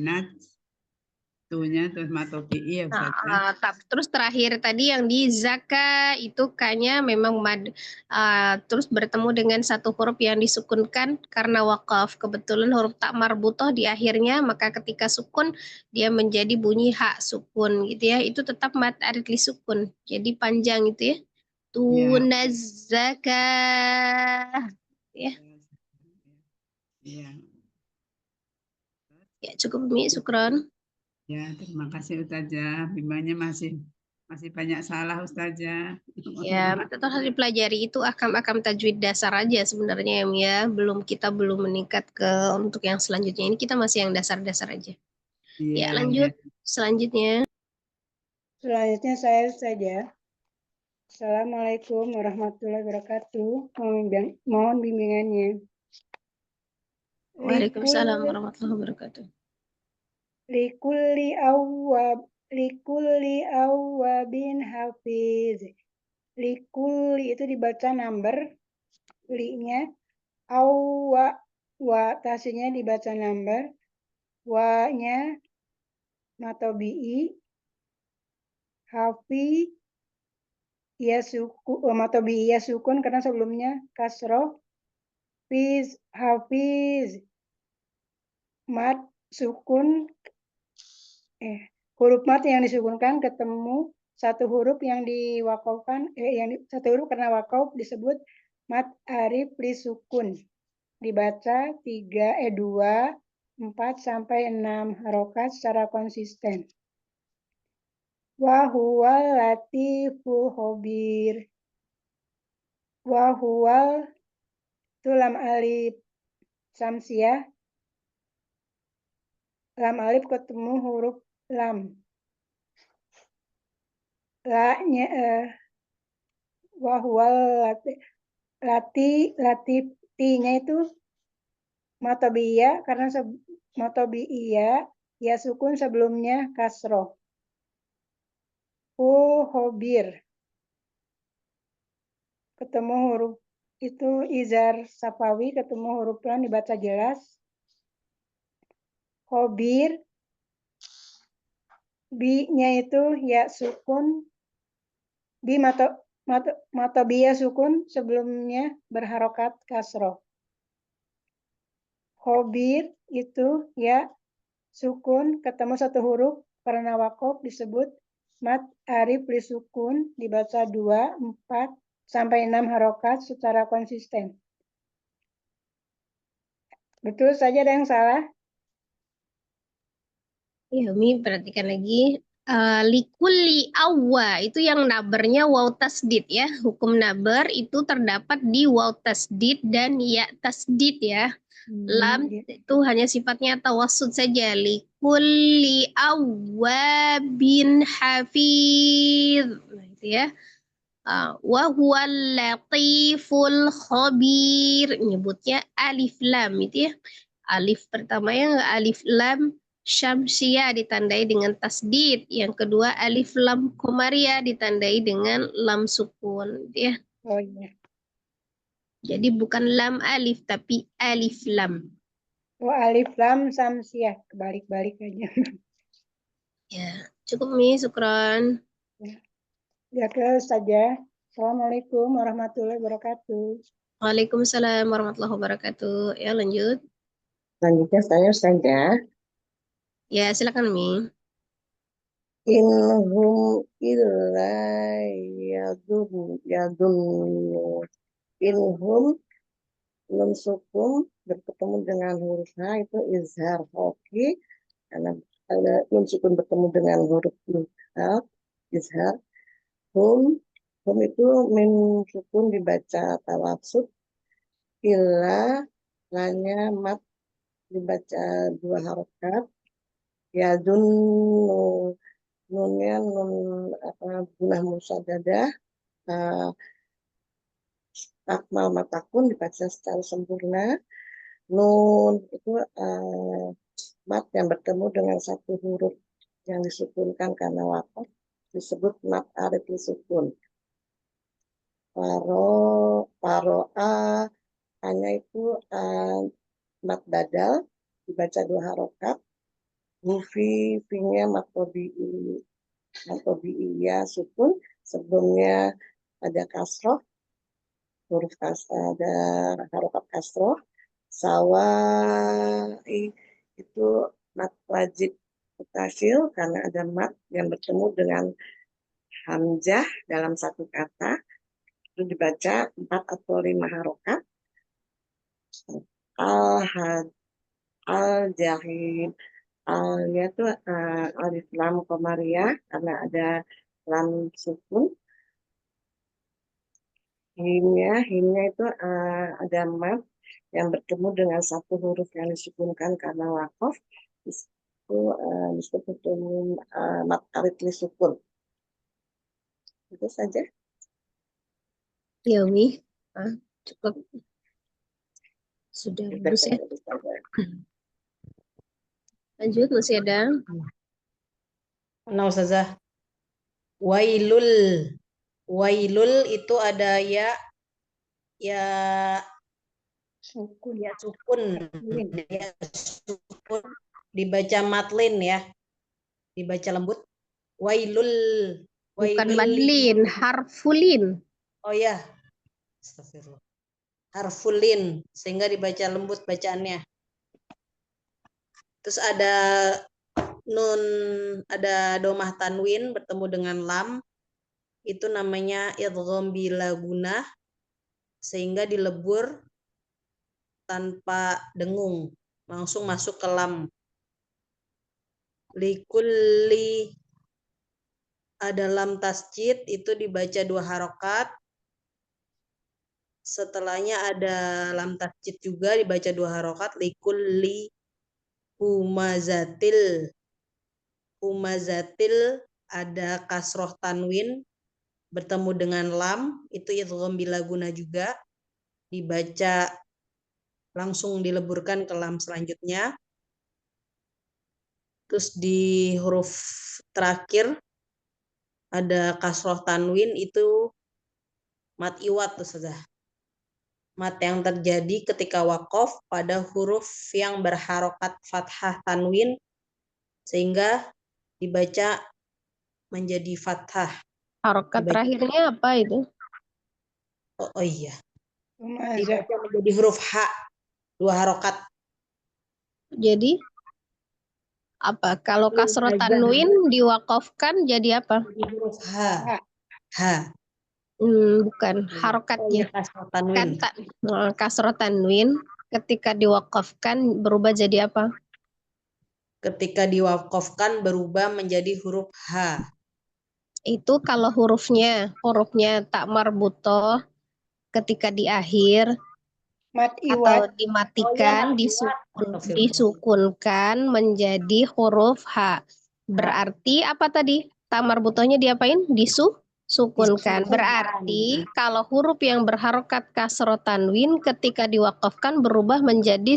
Nat, tuhnya terus matobi ya Nah, Ustazah. terus terakhir tadi yang di zaka itu kayaknya memang terus bertemu dengan satu huruf yang disukunkan karena wakaf. Kebetulan huruf tak marbutoh di akhirnya, maka ketika sukun dia menjadi bunyi hak sukun gitu ya. Itu tetap mad aridli sukun. Jadi panjang itu ya. Tunazaka ya. Iya. Ya cukup Mi, syukron. Ya, terima kasih Ustazah. Bimbangnya masih banyak salah Ustazah. Ya, tetap harus dipelajari itu akam-akam tajwid dasar aja sebenarnya ya. Kita belum meningkat ke untuk yang selanjutnya. Ini kita masih yang dasar-dasar aja. Iya, Ya, lanjut. Selanjutnya. Selanjutnya saya saja. Assalamualaikum warahmatullahi wabarakatuh. Mohon bimbingannya. Waalaikumsalam warahmatullahi wabarakatuh. Likulli awwabin hafiz. Likulli itu dibaca number, li-nya. Wa tasnya dibaca number, wa-nya matobi'i, hafi ya matobi'i ya sukun karena sebelumnya kasroh, hafiz mat sukun huruf mat yang disukunkan ketemu satu huruf yang diwakafkan satu huruf karena wakaf disebut mat arif li sukun. Dibaca 2, 4 sampai 6 harokat secara konsisten. Wa huwal latiful khabir. Wa huwal itu lam alif samsiah. Lam alif ketemu huruf lam. La-nya wa huwal latif ti-nya itu matobiyah karena matobiyah ya sukun sebelumnya kasroh. Khobir ketemu huruf itu izar safawi ketemu huruf lam dibaca jelas. Khobir bi-nya itu ya sukun bi matobiyah sukun sebelumnya berharokat kasroh. Khobir itu ya sukun ketemu satu huruf karena wakaf disebut mat arif li sukun dibaca 2, 4 sampai 6 harokat secara konsisten. Betul saja ada yang salah? Ya, Mi, perhatikan lagi. Likulli awwa itu yang nabernya waw tasdid ya. Hukum naber itu terdapat di waw tasdid dan ya tasdid ya. Lam itu hanya sifatnya tawassut saja. Likulli awwa bin hafiz. Nah, itu ya. Wa huwal latiful khabir. Nyebutnya alif lam itu ya. Alif pertama yang alif lam syamsiyah ditandai dengan tasdid. Yang kedua alif lam komariah ditandai dengan lam sukun gitu ya. Oh iya. Jadi bukan lam alif tapi alif lam. Oh alif lam samsiah kebalik-balik aja. Ya, cukup Mi, syukron. Ya ke saja. Assalamualaikum warahmatullahi wabarakatuh. Waalaikumsalam warahmatullahi wabarakatuh. Ya, lanjut. Selanjutnya saya saja. Ya, silakan Mi. Inhum illa yadun. Inhum nun sukun bertemu dengan huruf H itu izhar hoki karena ada nun sukun bertemu dengan huruf H izhar. Hum itu min sukun dibaca tawassut illa lanya mat dibaca 2 harokat. Ya dun nunnya nun gunah musadadah. Akmal matakun dibaca secara sempurna. Nun itu mat yang bertemu dengan satu huruf yang disukunkan karena wakaf disebut mat arid disukun. Paroa hanya itu mat badal dibaca 2 harokat. Hufi nya mat ya sukun, sebelumnya ada kasroh, huruf ada harokat kasroh. Sawai itu mat wajib mutasil karena ada mat yang bertemu dengan hamzah dalam satu kata, itu dibaca 4 atau 5 harokat. Al-jahim, al-nya itu alif lam qamariyah karena ada lam sukun. Himnya itu ada mat yang bertemu dengan satu huruf yang disukunkan karena wakaf, itu disebut mat arid lisukun. Itu saja. Ya, Umi. Cukup. Sudah bagus ya. Lanjut, masih ada. Nah, Ustazah. Wailul. Wailul itu ada ya Sukun. ya sukun. Ya sukun dibaca matlin ya. Dibaca lembut. Wailul. Bukan Wailul. madlin, harfulin. Oh ya. Astagfirullah. Harfulin sehingga dibaca lembut bacaannya. Terus ada nun, ada domah tanwin bertemu dengan lam, itu namanya idgham bila gunah sehingga dilebur tanpa dengung, langsung masuk ke lam. Likulli ada lam tasjid itu dibaca 2 harokat. Setelahnya ada lam tasjid juga dibaca 2 harokat. Likulli humazatil. Humazatil ada kasroh tanwin bertemu dengan lam, itu idgham bila guna juga, dibaca langsung dileburkan ke lam selanjutnya. Terus di huruf terakhir ada kasroh tanwin, itu mat iwat tuh sudah. Mat yang terjadi ketika wakaf pada huruf yang berharokat fathah tanwin sehingga dibaca menjadi fathah. Harokat terakhirnya apa itu? Oh iya. Humazah. Dibaca menjadi huruf H 2 harokat. Jadi apa? Kalau kasroh tanwin diwakafkan jadi apa? Jadi huruf H. H. Bukan harokatnya. Kasroh tanwin. Kasroh tanwin ketika diwakafkan berubah jadi apa? Ketika diwakafkan berubah menjadi huruf H. Itu kalau hurufnya tak marbutoh ketika di akhir Mat atau iwat. dimatikan, disukunkan menjadi huruf H. Berarti apa tadi? Tak marbutohnya diapain? Disukunkan. Berarti kalau huruf yang berharokat kasroh tanwin ketika diwakafkan berubah menjadi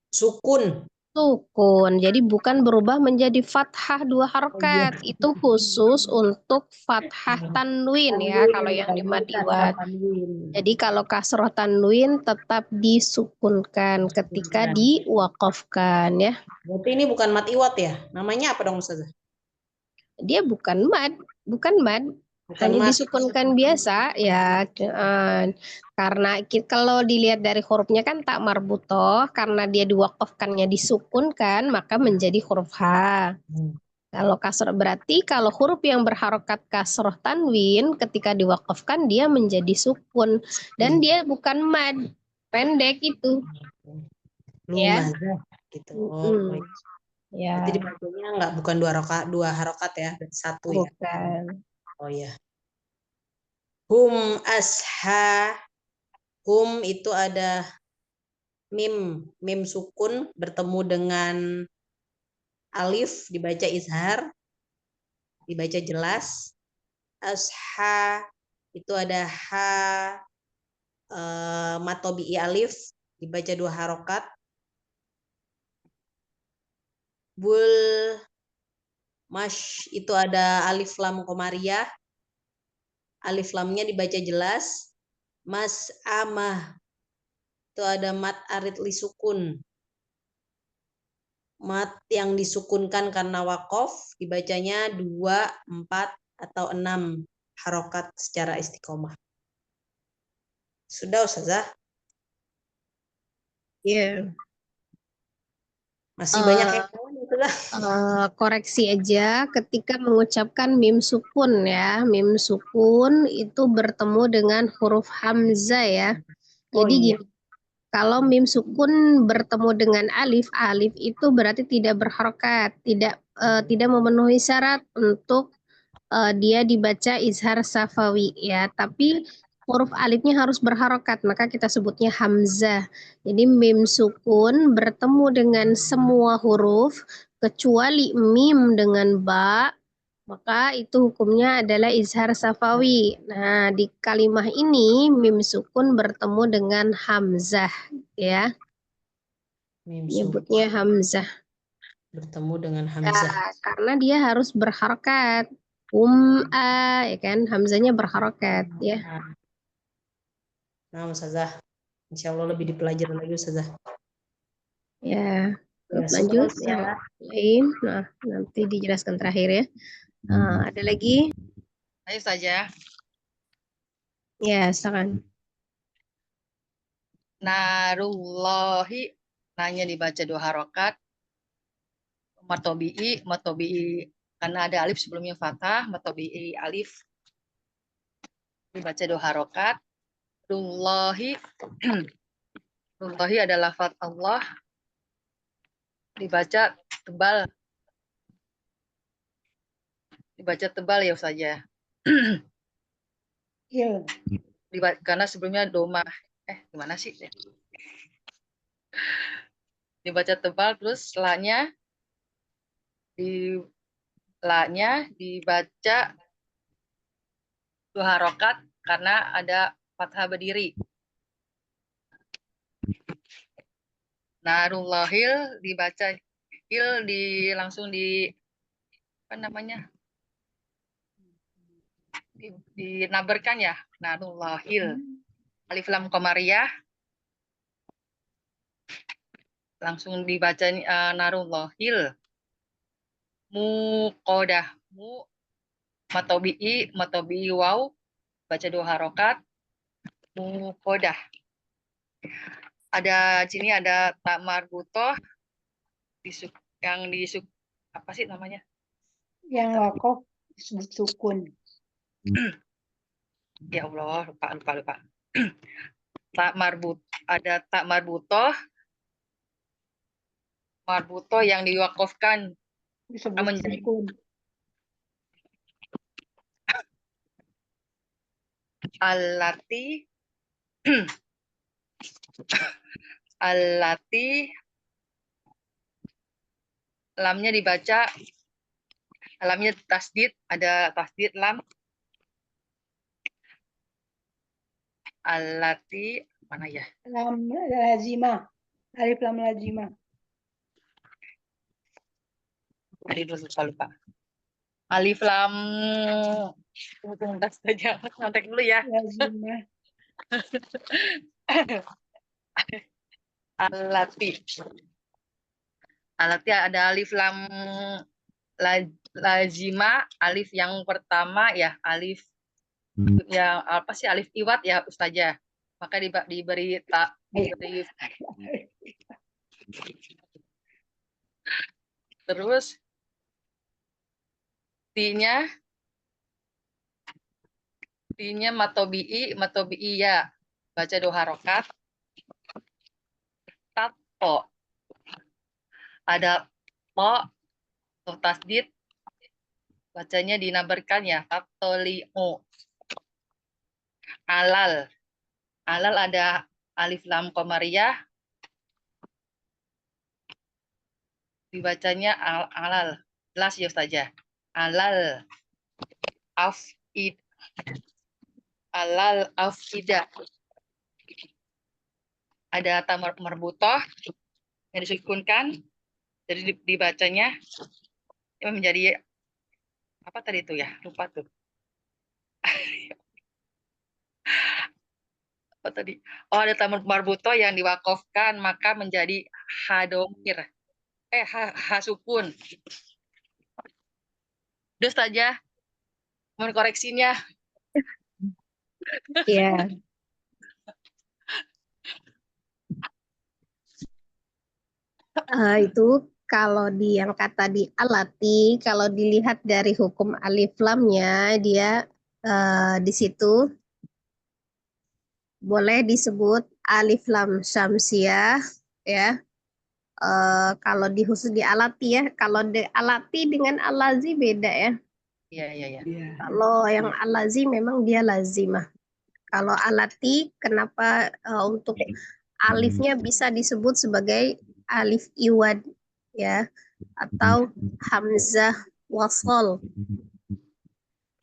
Sukun. sukun. Jadi bukan berubah menjadi fathah 2 harokat. Itu khusus untuk fathah tanwin ya kalau yang di mad iwat. Jadi kalau kasroh tanwin tetap disukunkan ketika diwakafkan ya. Berarti ini bukan mat iwat ya? Namanya apa dong Ustazah? Dia bukan mad. Hanya mat. disukunkan biasa ya, karena kalau dilihat dari hurufnya kan tak marbutoh, karena dia diwakafkannya disukunkan maka menjadi huruf H. Kalau kasroh berarti kalau huruf yang berharokat kasroh tanwin ketika diwakafkan dia menjadi sukun dan dia bukan mad, pendek itu. Lumazah gitu. Oh, ya. Berarti dibacanya bukan 2 harokat ya, 1 ya. Bukan. Oh ya. Hum asha. Hum itu ada mim sukun bertemu dengan alif dibaca izhar, dibaca jelas. Asha itu ada ha matobi'i alif dibaca 2 harokat. Bul mash itu ada alif lam komariah, alif lamnya dibaca jelas. Mas amah itu ada mat arid li sukun, mat yang disukunkan karena wakof dibacanya 2, 4 atau 6 harokat secara istiqomah. Sudah Ustazah? Ya. Masih banyak yang tahu Ustazah? Koreksi aja ketika mengucapkan mim sukun ya. Mim sukun itu bertemu dengan huruf hamzah ya. Oh Jadi iya. gini, kalau mim sukun bertemu dengan alif, alif itu berarti tidak berharokat, tidak memenuhi syarat untuk dia dibaca izhar safawi ya. Tapi huruf alifnya harus berharokat, maka kita sebutnya hamzah. Jadi mim sukun bertemu dengan semua huruf kecuali mim dengan ba, maka itu hukumnya adalah izhar safawi. Nah, di kalimah ini mim sukun bertemu dengan hamzah ya. Mim Nyebutnya sukun hamzah. bertemu dengan Ya, hamzah. karena dia harus berharokat. Ya kan, hamzahnya berharokat ya. Nah, Ustazah, insya Allah lebih dipelajari lagi Ustazah. Ya, Ya, lanjut syukur, yang Ustazah. lain. Nah, nanti dijelaskan terakhir ya. Ada lagi? Ayo saja. Ya, silakan. Narullahi, nanya dibaca 2 harokat. Matobi'i karena ada alif sebelumnya fathah, matobi'i alif dibaca 2 harokat. Rullahi, Rullahi adalah lafaz Allah dibaca tebal ya saja. Il. Karena sebelumnya doma. Gimana sih? Dibaca tebal, terus dibaca 2 harokat karena ada fathah berdiri. Narullahil dibaca langsung apa namanya? Dinaberkan ya. Narullahil. Alif lam qamariyah langsung dibaca narullahil. Muqadah, matobi'i waw baca 2 harokat. Muqadah. Sini ada tak marbutoh yang apa sih namanya? Yang wakof disebut sukun. Ya Allah, lupa. Ada tak marbutoh yang diwakafkan Disebut menjadi sukun. allati lamnya dibaca, lamnya tasdid, ada tasdid lam. Allati mana ya? Lam lazimah. Alif lam lazimah. Lupa. Alif lam saja, ngontek dulu ya. Lazimah. Alati ada alif lam lazima, alif yang pertama ya, alif yang apa sih, alif iwat ya Ustazah. Maka diberi terus tinya matobi'i ya, baca 2 harokat. Tato ada tasdid, bacanya dinabarkan ya, tatoli'u. Alal ada alif lam qamariyah dibacanya alal. Jelas ya Ustazah. Alal afid alal afida. Ada tamar marbutoh yang disukunkan, jadi dibacanya menjadi apa tadi itu ya? Lupa tuh. Apa tadi? Oh, ada tamar marbutoh yang diwakafkan maka menjadi hadomir. Hasukun. Terus saja mohon koreksinya. Ya. Itu kalau di yang kata di alati, kalau dilihat dari hukum alif lamnya, dia di situ boleh disebut alif lam syamsiah, ya. Kalau di khusus di alati ya, kalau di alati dengan alazi beda ya. Iya. Kalau yang alazi memang dia lazimah. Kalau alati, kenapa untuk alifnya bisa disebut sebagai alif iwad ya, atau hamzah wasol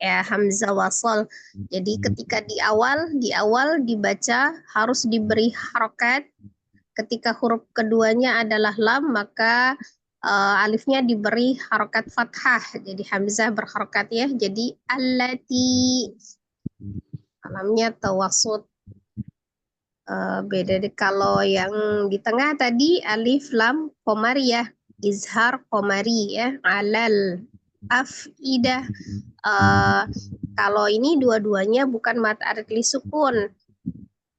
ya, hamzah wasol. Jadi ketika di awal dibaca harus diberi harokat. Ketika huruf keduanya adalah lam, maka alifnya diberi harokat fathah, jadi hamzah berharokat ya, jadi allati, lamnya tawasud. Beda kalau yang di tengah tadi alif lam qamariyah, izhar qamari ya, alal afidah. Kalau ini dua-duanya bukan mad arid sukun,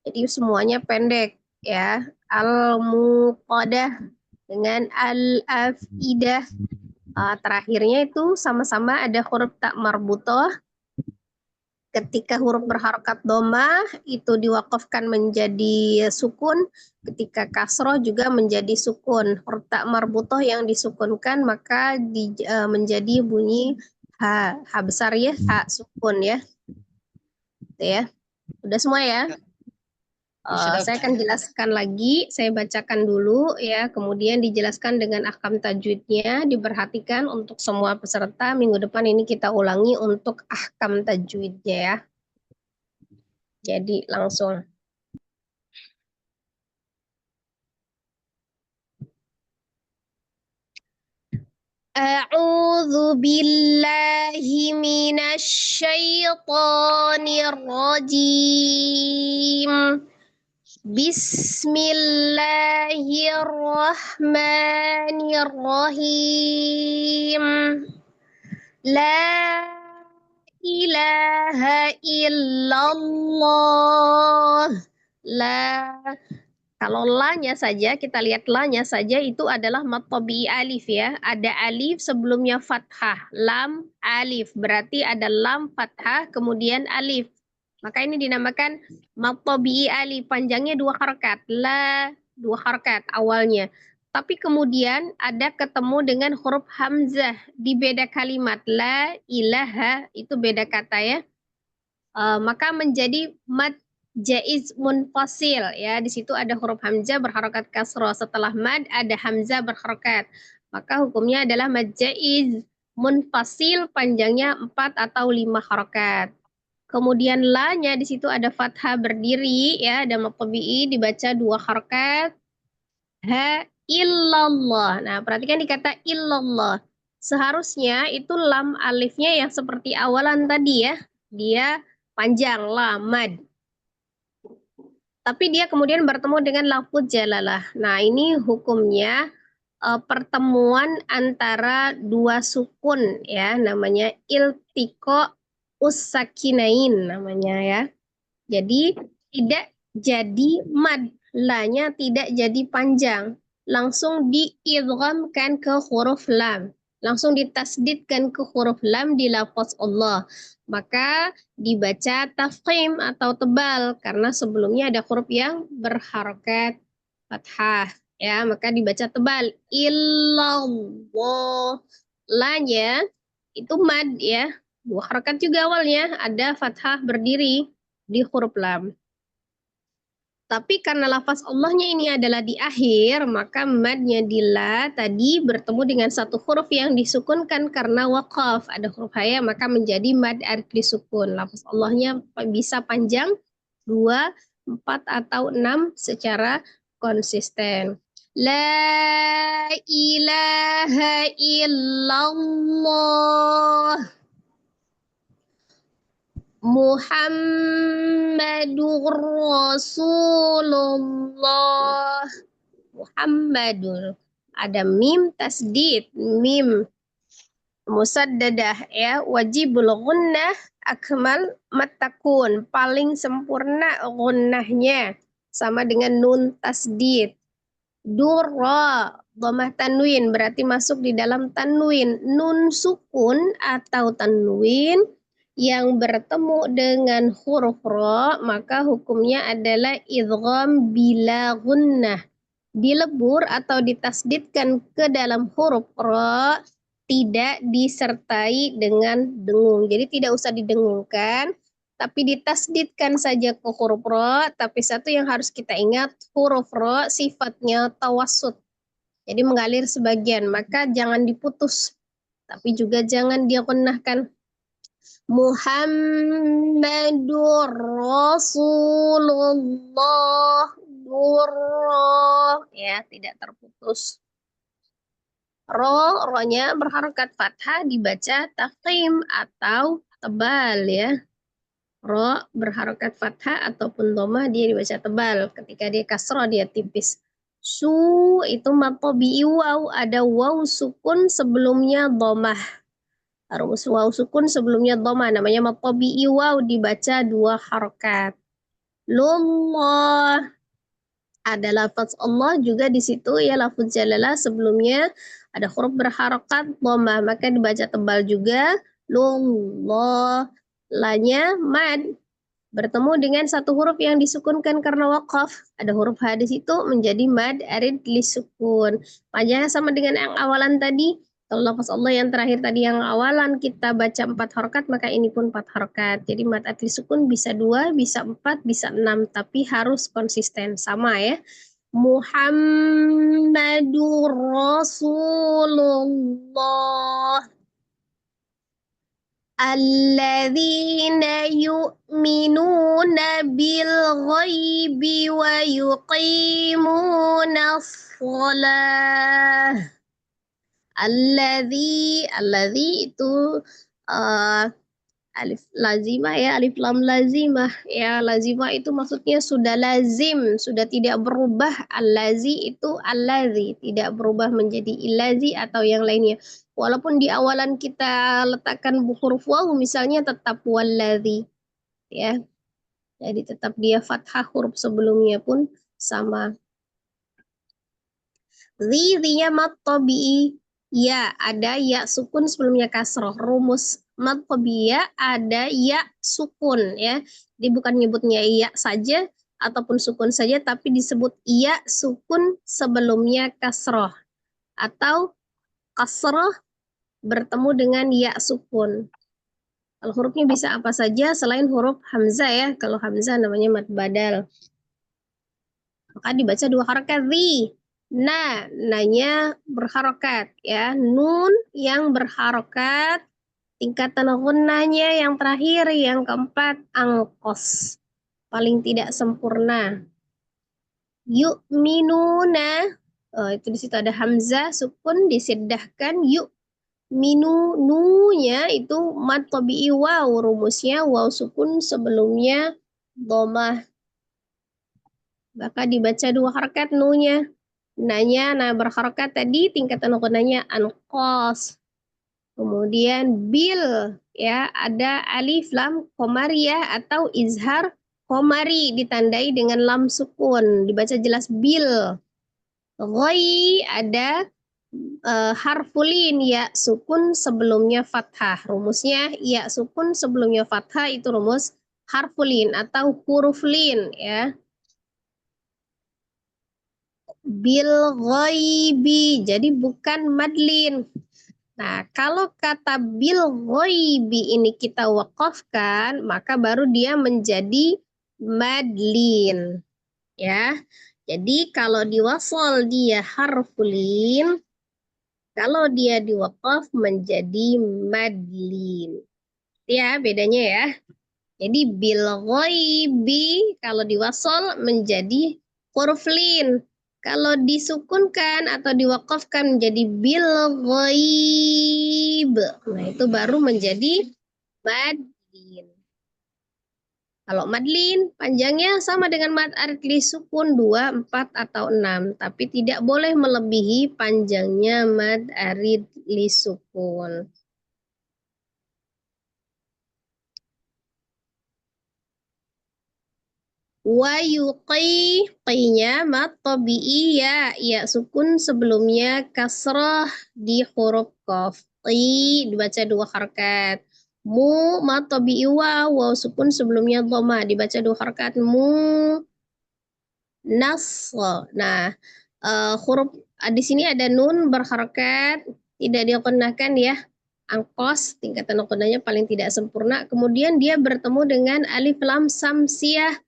jadi semuanya pendek ya. Al muqadah dengan al afidah, terakhirnya itu sama-sama ada huruf tak marbutoh. Ketika huruf berharokat domah itu diwakafkan menjadi sukun, ketika kasroh juga menjadi sukun. Huruf tak marbutoh yang disukunkan maka menjadi bunyi ha besar ya, ha sukun ya. Gitu ya. Udah semua ya? Saya akan jelaskan lagi, saya bacakan dulu ya, kemudian dijelaskan dengan ahkam tajwidnya, diperhatikan untuk semua peserta. Minggu depan ini kita ulangi untuk ahkam tajwidnya ya. Jadi langsung. A'udzu billahi minasy syaithanir rajim. Bismillahirrahmanirrahim. La ilaha illallah. Kalau la-nya saja, kita lihat la-nya saja itu adalah mad tabi'i alif ya. Ada alif sebelumnya fathah, lam alif. Berarti ada lam fathah kemudian alif. Maka ini dinamakan mad tabi'i alif, panjangnya 2 harakat. La 2 harakat awalnya. Tapi kemudian ada ketemu dengan huruf hamzah di beda kalimat. La ilaha itu beda kata ya. Maka menjadi mad jaiz munfasil ya, di situ ada huruf hamzah berharokat kasroh, setelah mad ada hamzah berharokat, maka hukumnya adalah mad jaiz munfasil, panjangnya 4 atau 5 harokat. Kemudian la-nya di situ ada fathah berdiri ya, ada mad tabi'i dibaca 2 harokat. Ha illallah. Nah, perhatikan di kata illallah. Seharusnya itu lam alifnya yang seperti awalan tadi ya, dia panjang lamad. Tapi dia kemudian bertemu dengan lafuz jalalah. Nah, ini hukumnya pertemuan antara 2 sukun ya, namanya iltiqo ussakinain namanya ya. Jadi tidak jadi mad, la-nya tidak jadi panjang, langsung diidghamkan ke huruf lam, langsung ditasdidkan ke huruf lam di lafaz Allah. Maka dibaca tafkhim atau tebal karena sebelumnya ada huruf yang berharokat fathah ya, maka dibaca tebal. Illallah, la-nya itu mad ya, 2 harokat juga awalnya, ada fathah berdiri di huruf lam. Tapi karena lafaz Allahnya ini adalah di akhir, maka madnya di la tadi bertemu dengan satu huruf yang disukunkan karena waqaf. Ada huruf haya, maka menjadi mad arid disukun. Lafaz Allahnya bisa panjang 2, 4, atau 6 secara konsisten. La ilaha illallah. Muhammadur Rasulullah. Muhammadur. Ada mim tasdid, mim musaddadah ya, wajibul gunnah akmal matakun, paling sempurna gunnahnya sama dengan nun tasdid. Durra, dhamah tanwin berarti masuk di dalam tanwin. Nun sukun atau tanwin yang bertemu dengan huruf ra, maka hukumnya adalah idgham bila gunnah. Dilebur atau ditasdidkan ke dalam huruf ra, tidak disertai dengan dengung. Jadi tidak usah didengungkan, tapi ditasdidkan saja ke huruf ra. Tapi satu yang harus kita ingat, huruf ra sifatnya tawassut. Jadi mengalir sebagian, maka jangan diputus. Tapi juga jangan diqonnahkan. Muhammadur Rasulullah. Durra, ya, tidak terputus. Ro-nya berharokat fathah dibaca tafkhim atau tebal ya. Ro berharokat fathah ataupun dhamma dia dibaca tebal. Ketika dia kasroh dia tipis. Su itu matobi'i waw, ada waw sukun sebelumnya dhammah. Harus waw sukun sebelumnya dhammah, namanya matobi'i waw, dibaca 2 harokat. Lullah, ada lafaz Allah juga di situ ya, lafaz jalalah sebelumnya ada huruf berharokat dhammah, maka dibaca tebal juga. Lullah, lanya mad bertemu dengan satu huruf yang disukunkan karena waqaf. Ada huruf H di situ menjadi mad arid lisukun. Panjangnya sama dengan yang awalan tadi. Kalau lafaz Allah yang terakhir tadi yang awalan kita baca 4 harokat, maka ini pun 4 harokat. Jadi mad arid lisukun bisa 2, bisa 4, bisa 6, tapi harus konsisten sama ya. Muhammadur Rasulullah. Alladzina yu'minuna bil ghaibi wa yuqimuna shalah. Alladzi itu alif lazimah ya, alif lam lazimah ya. Lazimah itu maksudnya sudah lazim, sudah tidak berubah. Allazi itu alladzi, tidak berubah menjadi illazi atau yang lainnya. Walaupun di awalan kita letakkan huruf waw misalnya, tetap walladzi ya. Jadi tetap dia fathah, huruf sebelumnya pun sama. Zi-nya mad tabi'i. Ya, ada ya sukun sebelumnya kasroh. Rumus mad tabi'i ada ya sukun ya. Dia bukan nyebutnya ya saja ataupun sukun saja, tapi disebut ya sukun sebelumnya kasroh. Atau kasroh bertemu dengan ya sukun. Kalau hurufnya bisa apa saja selain huruf hamzah ya. Kalau hamzah namanya mad badal. Maka dibaca 2 harokat zi. Nah, nanya berharokat ya. Nun yang berharokat, tingkatan gunnahnya yang terakhir, yang keempat angkos, paling tidak sempurna. Yu'minuna, itu di situ ada hamzah sukun disedahkan. Yu'minu, nunya itu mad tabi'i waw, rumusnya waw sukun sebelumnya dhammah. Maka dibaca 2 harokat nunya. Nah berharokat tadi tingkatan gunnahnya anqos. Kemudian bil ya, ada alif lam qamariyah atau izhar qamari ditandai dengan lam sukun, dibaca jelas bil. Ghai ada harfulin ya sukun sebelumnya fathah. Rumusnya ya sukun sebelumnya fathah itu rumus harfulin atau huruf lin ya. Bil ghaibi, jadi bukan madlin. Nah, kalau kata bil ghaibi ini kita wakafkan, maka baru dia menjadi madlin. Ya. Jadi kalau diwasol dia harfulin, kalau dia diwakaf menjadi madlin. Ya, bedanya ya. Jadi bil ghaibi kalau diwasol menjadi huruf lin. Kalau disukunkan atau diwakafkan menjadi bil ghaib. Nah, itu baru menjadi madlin. Kalau madlin panjangnya sama dengan mad arid sukun 2, 4 atau 6, tapi tidak boleh melebihi panjangnya mad arid sukun. Wa yuqi qi-nya mad tabi'i ya sukun sebelumnya kasrah di huruf qaf. Qi dibaca 2 harakat. Mu mad tabi'i waw sukun sebelumnya dhamma dibaca 2 harakat. Mu nas. Nah, huruf di sini ada nun berharakat, tidak dikenakan ya. Angkos tingkatan qadanya paling tidak sempurna. Kemudian dia bertemu dengan alif lam samsiyah.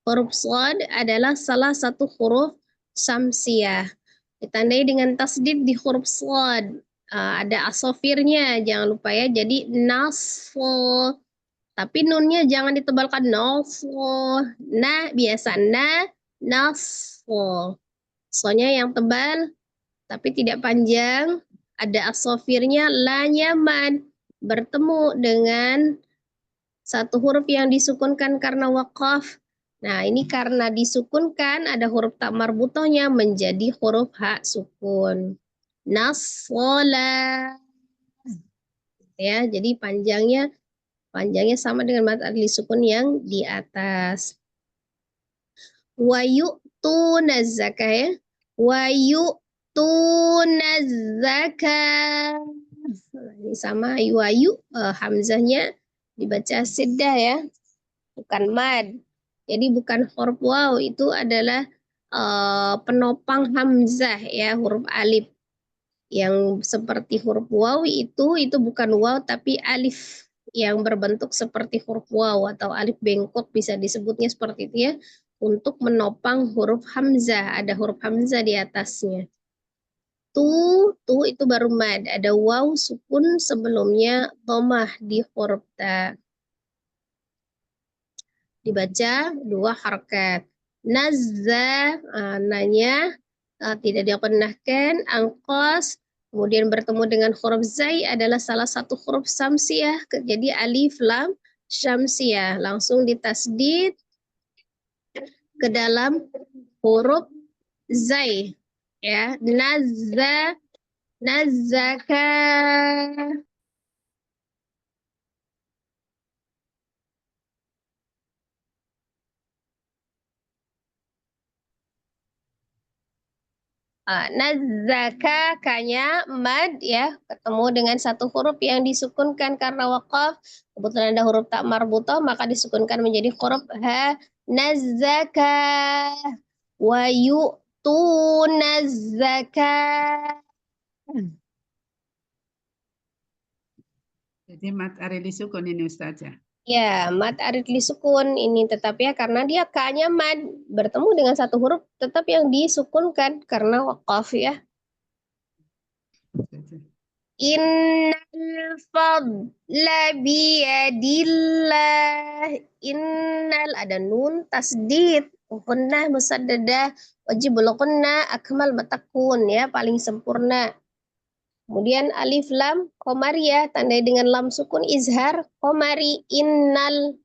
Huruf shad adalah salah satu huruf samsiyah. Ditandai dengan tasdid di huruf shad. Ada asofirnya, jangan lupa ya. Jadi nasfo. Tapi nunnya jangan ditebalkan nasfo. Nah, biasa na, nasfo. Soalnya yang tebal tapi tidak panjang. Ada asofirnya, la nyaman. Bertemu dengan satu huruf yang disukunkan karena wakaf. Nah, ini karena disukunkan ada huruf tak marbutohnya menjadi huruf ha sukun. Nassola. Ya, jadi panjangnya sama dengan mad adli sukun yang di atas. Wa yu'tuna zakah ya. Wa yu'tuna zakah. Ini sama wayu hamzahnya dibaca siddah ya. Bukan mad. Jadi bukan huruf waw, itu adalah penopang hamzah ya, huruf alif. Yang seperti huruf waw itu bukan waw tapi alif yang berbentuk seperti huruf waw atau alif bengkok bisa disebutnya seperti itu ya, untuk menopang huruf hamzah, ada huruf hamzah di atasnya. Tu itu baru mad, ada waw sukun sebelumnya dhammah di huruf ta. Dibaca 2 harakat. Nazza, nanya tidak dikenahkan, angkos, kemudian bertemu dengan huruf zai adalah salah satu huruf samsiyah, jadi alif lam syamsiyah, langsung ditasdid ke dalam huruf zai. Ya, nazza, nazzaka. Nazzaka kanya mad ya, ketemu dengan satu huruf yang disukunkan karena wakaf, kebetulan ada huruf tak marbutoh maka disukunkan menjadi huruf ha. Nazzaka wa yu'tuna zakah. Jadi mad arid sukun ini Ustazah. Ya, mad arid sukun ini tetap ya, karena dia ka-nya mad bertemu dengan satu huruf tetap yang disukunkan karena wakaf ya. Innal fadla biyadillah. Innal ada nun tasdid, gunnah musaddadah, wajib gunnah akmal batakun ya, paling sempurna. Kemudian alif lam qamariyah tandai dengan lam sukun izhar qamari. Innal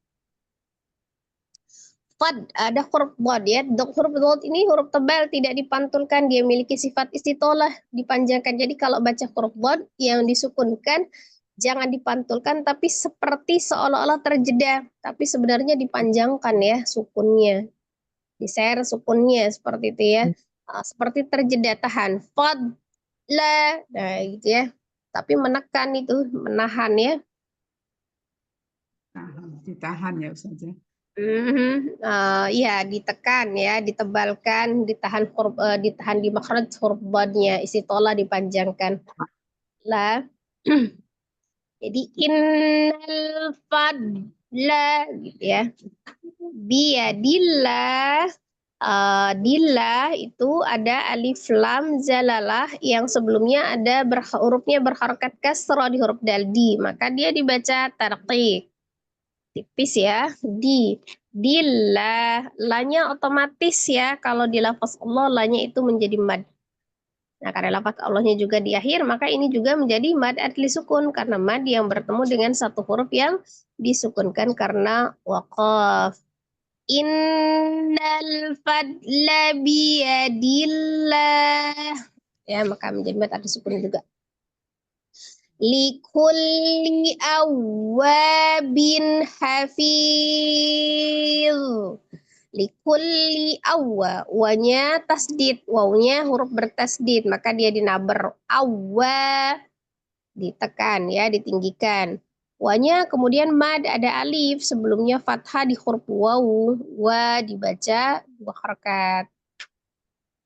fad ada huruf dhad ya. Huruf dhad ini huruf tebal tidak dipantulkan, dia memiliki sifat istitolah, dipanjangkan. Jadi kalau baca huruf dhad yang disukunkan jangan dipantulkan tapi seperti seolah-olah terjeda, tapi sebenarnya dipanjangkan ya sukunnya. Diser sukunnya seperti itu ya. Seperti terjeda, tahan. Fad la, nah gitu ya. Tapi menekan itu, menahan ya. Ditahan ya Ustazah. Ya ditekan ya, ditebalkan, ditahan ditahan di makhraj huruf badnya, istitolah dipanjangkan. La. Jadi innal fadla gitu ya. Biyadillah Dilla itu ada alif lam zalalah yang sebelumnya ada hurufnya berharokat kasrah di huruf dal di, maka dia dibaca tarqiq. Tipis ya, dilla, lanya otomatis ya, kalau di lafaz Allah lanya itu menjadi mad. Nah, karena lafaz Allahnya juga di akhir, maka ini juga menjadi mad adli sukun, karena mad yang bertemu dengan satu huruf yang disukunkan karena waqaf. Innal fadla biyadillah. Ya, maka menjadi mad adli sukun juga. Likulli awwabin hafiz. Likulli awwa, wanya tasdid, wawnya huruf bertasdid, maka dia dinaber. Awwa ditekan ya, ditinggikan. Wanya kemudian mad, ada alif, sebelumnya fathah di huruf waw, wa dibaca 2 harakat.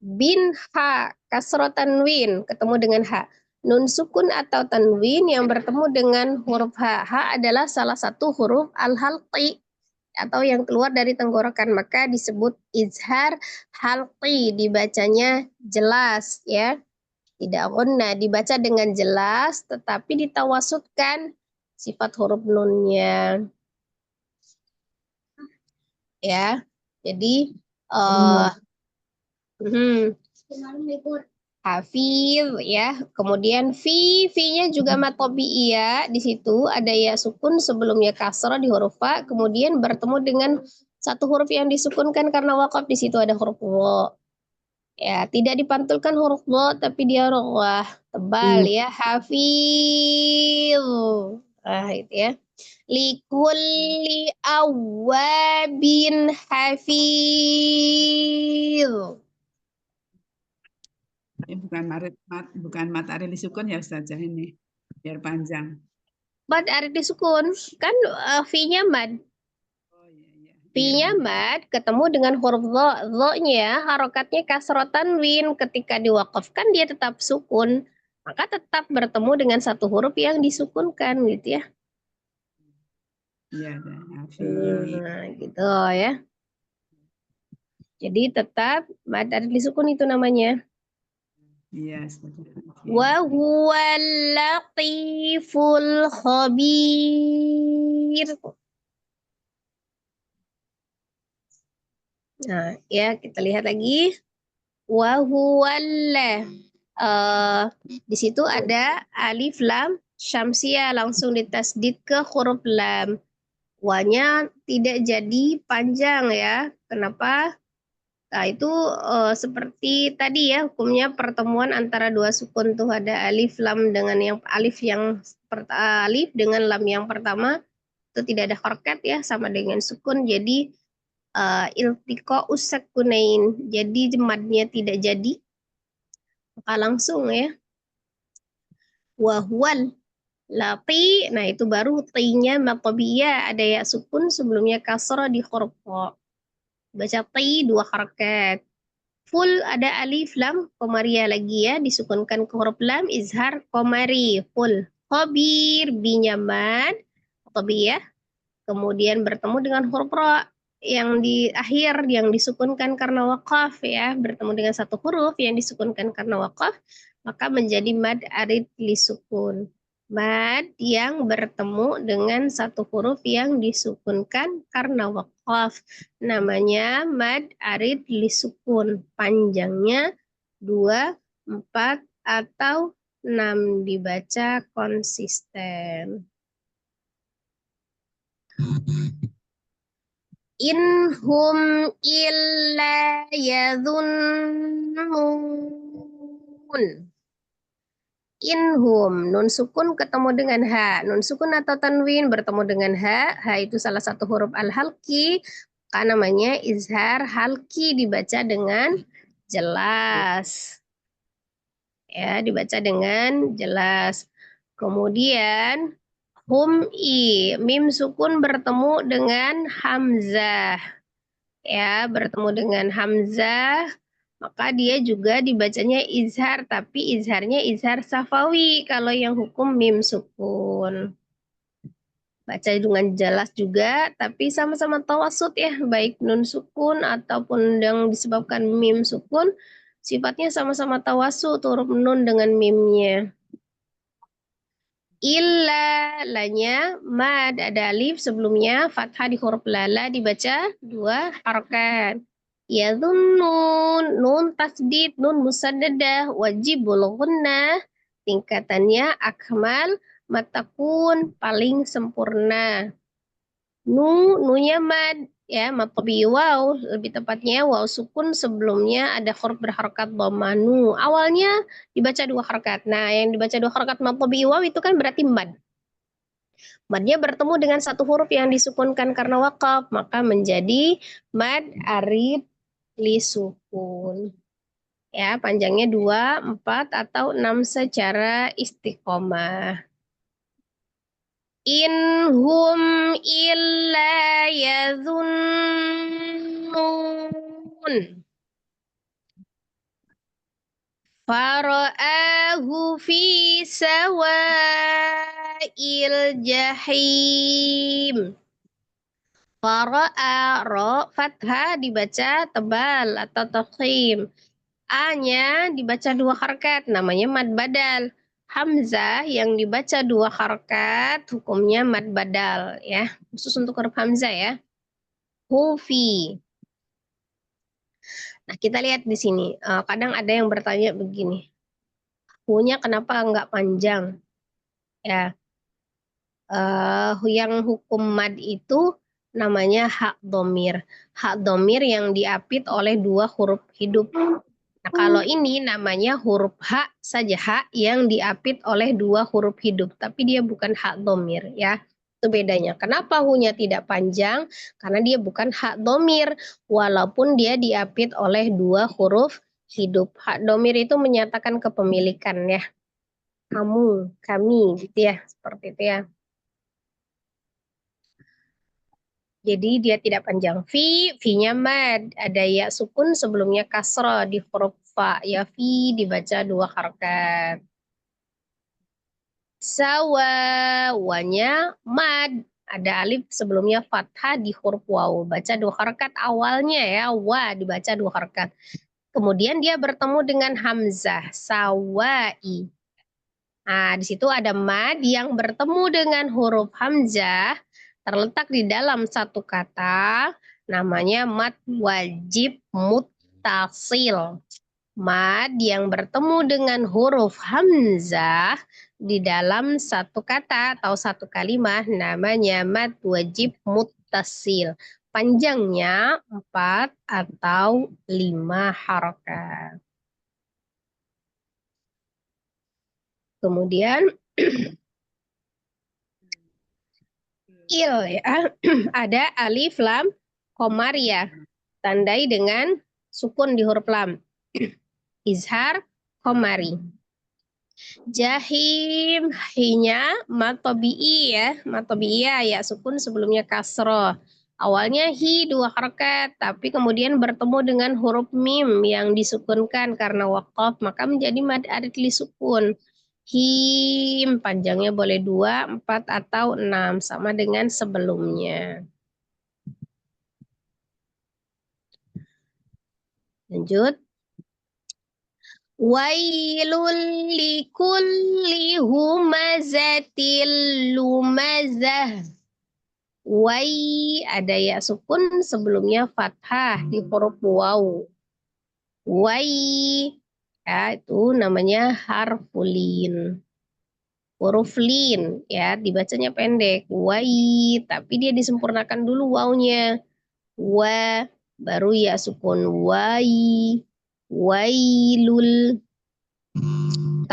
Bin ha, kasroh tanwin, ketemu dengan ha. Nun sukun atau tanwin yang bertemu dengan huruf ha. Ha adalah salah satu huruf al-halqi atau yang keluar dari tenggorokan, maka disebut izhar halqi, dibacanya jelas ya. Tidak ghunna, dibaca dengan jelas tetapi ditawasudkan sifat huruf nunnya. Ya. Jadi Hafiz ya. Kemudian fi-nya juga mad tabi'iyah. Di situ ada ya sukun sebelumnya kasrah di huruf fa, kemudian bertemu dengan satu huruf yang disukunkan karena waqaf, di situ ada huruf wa. Ya, tidak dipantulkan huruf wa tapi dia wah tebal ya. Hafiz. Nah, itu ya. Likulli awwabin hafiz. Ini bukan matahari disukun ya Ustazah ini, biar panjang. Mad arif disukun, kan fi-nya mad. Oh iya. Fi-nya mad ketemu dengan huruf dho-nya harokatnya kasroh tanwin, ketika diwakafkan dia tetap sukun, maka tetap bertemu dengan satu huruf yang disukunkan gitu ya. Iya, Gitu ya. Jadi tetap mad arif disukun itu namanya. Iya. Wa huwal latiful khabir. Nah, ya kita lihat lagi. Wa huwalla. Di situ ada alif lam syamsiah, langsung ditasdid ke huruf lam. Wa-nya tidak jadi panjang ya. Kenapa? Nah, itu seperti tadi ya, hukumnya pertemuan antara dua sukun tuh, ada alif lam dengan yang alif dengan lam yang pertama itu tidak ada harokat ya, sama dengan sukun, jadi iltiqa usakunain, jadi madnya tidak jadi, maka langsung ya wahwal lati. Nah, itu baru ti-nya maqbiyah, ada ya sukun sebelumnya kasrah di huruf qa, baca ti 2 harakat. Full ada alif lam komariah lagi ya, disukunkan ke huruf lam, izhar komari full. Khabir binya mad ya, kemudian bertemu dengan huruf ra yang di akhir yang disukunkan karena waqaf ya, bertemu dengan satu huruf yang disukunkan karena waqaf, maka menjadi mad arid li sukun. Mad yang bertemu dengan satu huruf yang disukunkan karena waqaf namanya mad arid li sukun. Panjangnya 2, 4, atau 6, dibaca konsisten. Inhum illa yadhunnun. Inhum, nun sukun ketemu dengan ha. Nun sukun atau tanwin bertemu dengan ha. Ha itu salah satu huruf al-halqi, maka namanya izhar halqi, dibaca dengan jelas. Ya, dibaca dengan jelas. Kemudian mim sukun bertemu dengan hamzah. Ya, bertemu dengan hamzah, maka dia juga dibacanya izhar, tapi izharnya izhar safawi kalau yang hukum mim sukun. baca dengan jelas juga, tapi sama-sama tawasud ya, baik nun sukun ataupun yang disebabkan mim sukun, sifatnya sama-sama tawasud, huruf nun dengan mimnya. Illa, lanya, mad, ada alif sebelumnya, fathah di huruf lala dibaca 2 harakat. Yadhunnun, nun tasdid, nun musaddadah, wajibul gunnah, tingkatannya akmal, matakun, paling sempurna. Nunya mad, ya, matobi waw, lebih tepatnya waw sukun sebelumnya ada huruf berharokat dhamma nu. Awalnya dibaca 2 harakat. Nah, yang dibaca 2 harakat matobi waw itu kan berarti mad. Madnya bertemu dengan satu huruf yang disukunkan karena wakaf, maka menjadi mad arid li sukun. Ya, panjangnya 2, 4, atau 6 secara istiqomah. In hum illa yadhunnun. Fara'ahu fi sawa'il jahim. Fara'a, ro, fathah dibaca tebal atau tafkhim. A-nya dibaca 2 harakat, namanya mad badal. Hamzah yang dibaca 2 harakat, hukumnya mad badal ya. Khusus untuk huruf hamzah ya. Hufi. Nah, kita lihat di sini. Kadang ada yang bertanya begini. Hu-nya kenapa enggak panjang? Ya. Yang hukum mad itu namanya hak domir. Hak domir yang diapit oleh 2 huruf hidup. Nah, kalau ini namanya huruf hak saja, hak yang diapit oleh 2 huruf hidup, tapi dia bukan hak domir ya. Itu bedanya. Kenapa hu-nya tidak panjang? Karena dia bukan hak domir, walaupun dia diapit oleh 2 huruf hidup. Hak domir itu menyatakan kepemilikan ya. Kamu, kami, gitu ya, seperti itu ya. Jadi dia tidak panjang. Fi-nya mad. Ada ya sukun sebelumnya kasroh di huruf fa. Ya fi dibaca 2 harakat. Sawa, wanya mad. Ada alif sebelumnya fathah di huruf waw. Baca 2 harakat awalnya ya. Wa dibaca 2 harakat. Kemudian dia bertemu dengan hamzah. Sawai. Nah, di situ ada mad yang bertemu dengan huruf hamzah. Terletak di dalam satu kata, namanya mad wajib muttasil. Mad yang bertemu dengan huruf hamzah di dalam satu kata atau satu kalimat, namanya mad wajib muttasil. Panjangnya 4 atau 5 harakat. Kemudian il ya. Ada alif lam komariah, tandai dengan sukun di huruf lam. Izhar komari. Jahim, hinya matobi'i ya, matobi'iyah ya, sukun sebelumnya kasroh. Awalnya hi 2 harakat, tapi kemudian bertemu dengan huruf mim yang disukunkan karena waqaf, maka menjadi mad arid li sukun. Him, panjangnya boleh 2, 4, atau 6, sama dengan sebelumnya. Lanjut. Wailul likulli humazatil lumazah. Wai, ada ya sukun sebelumnya fathah di huruf waw. Wai, ya, itu namanya harfulin. Huruf lin ya, dibacanya pendek. Wai, tapi dia disempurnakan dulu wawnya. Wa, baru ya sukun. Wai, wailul.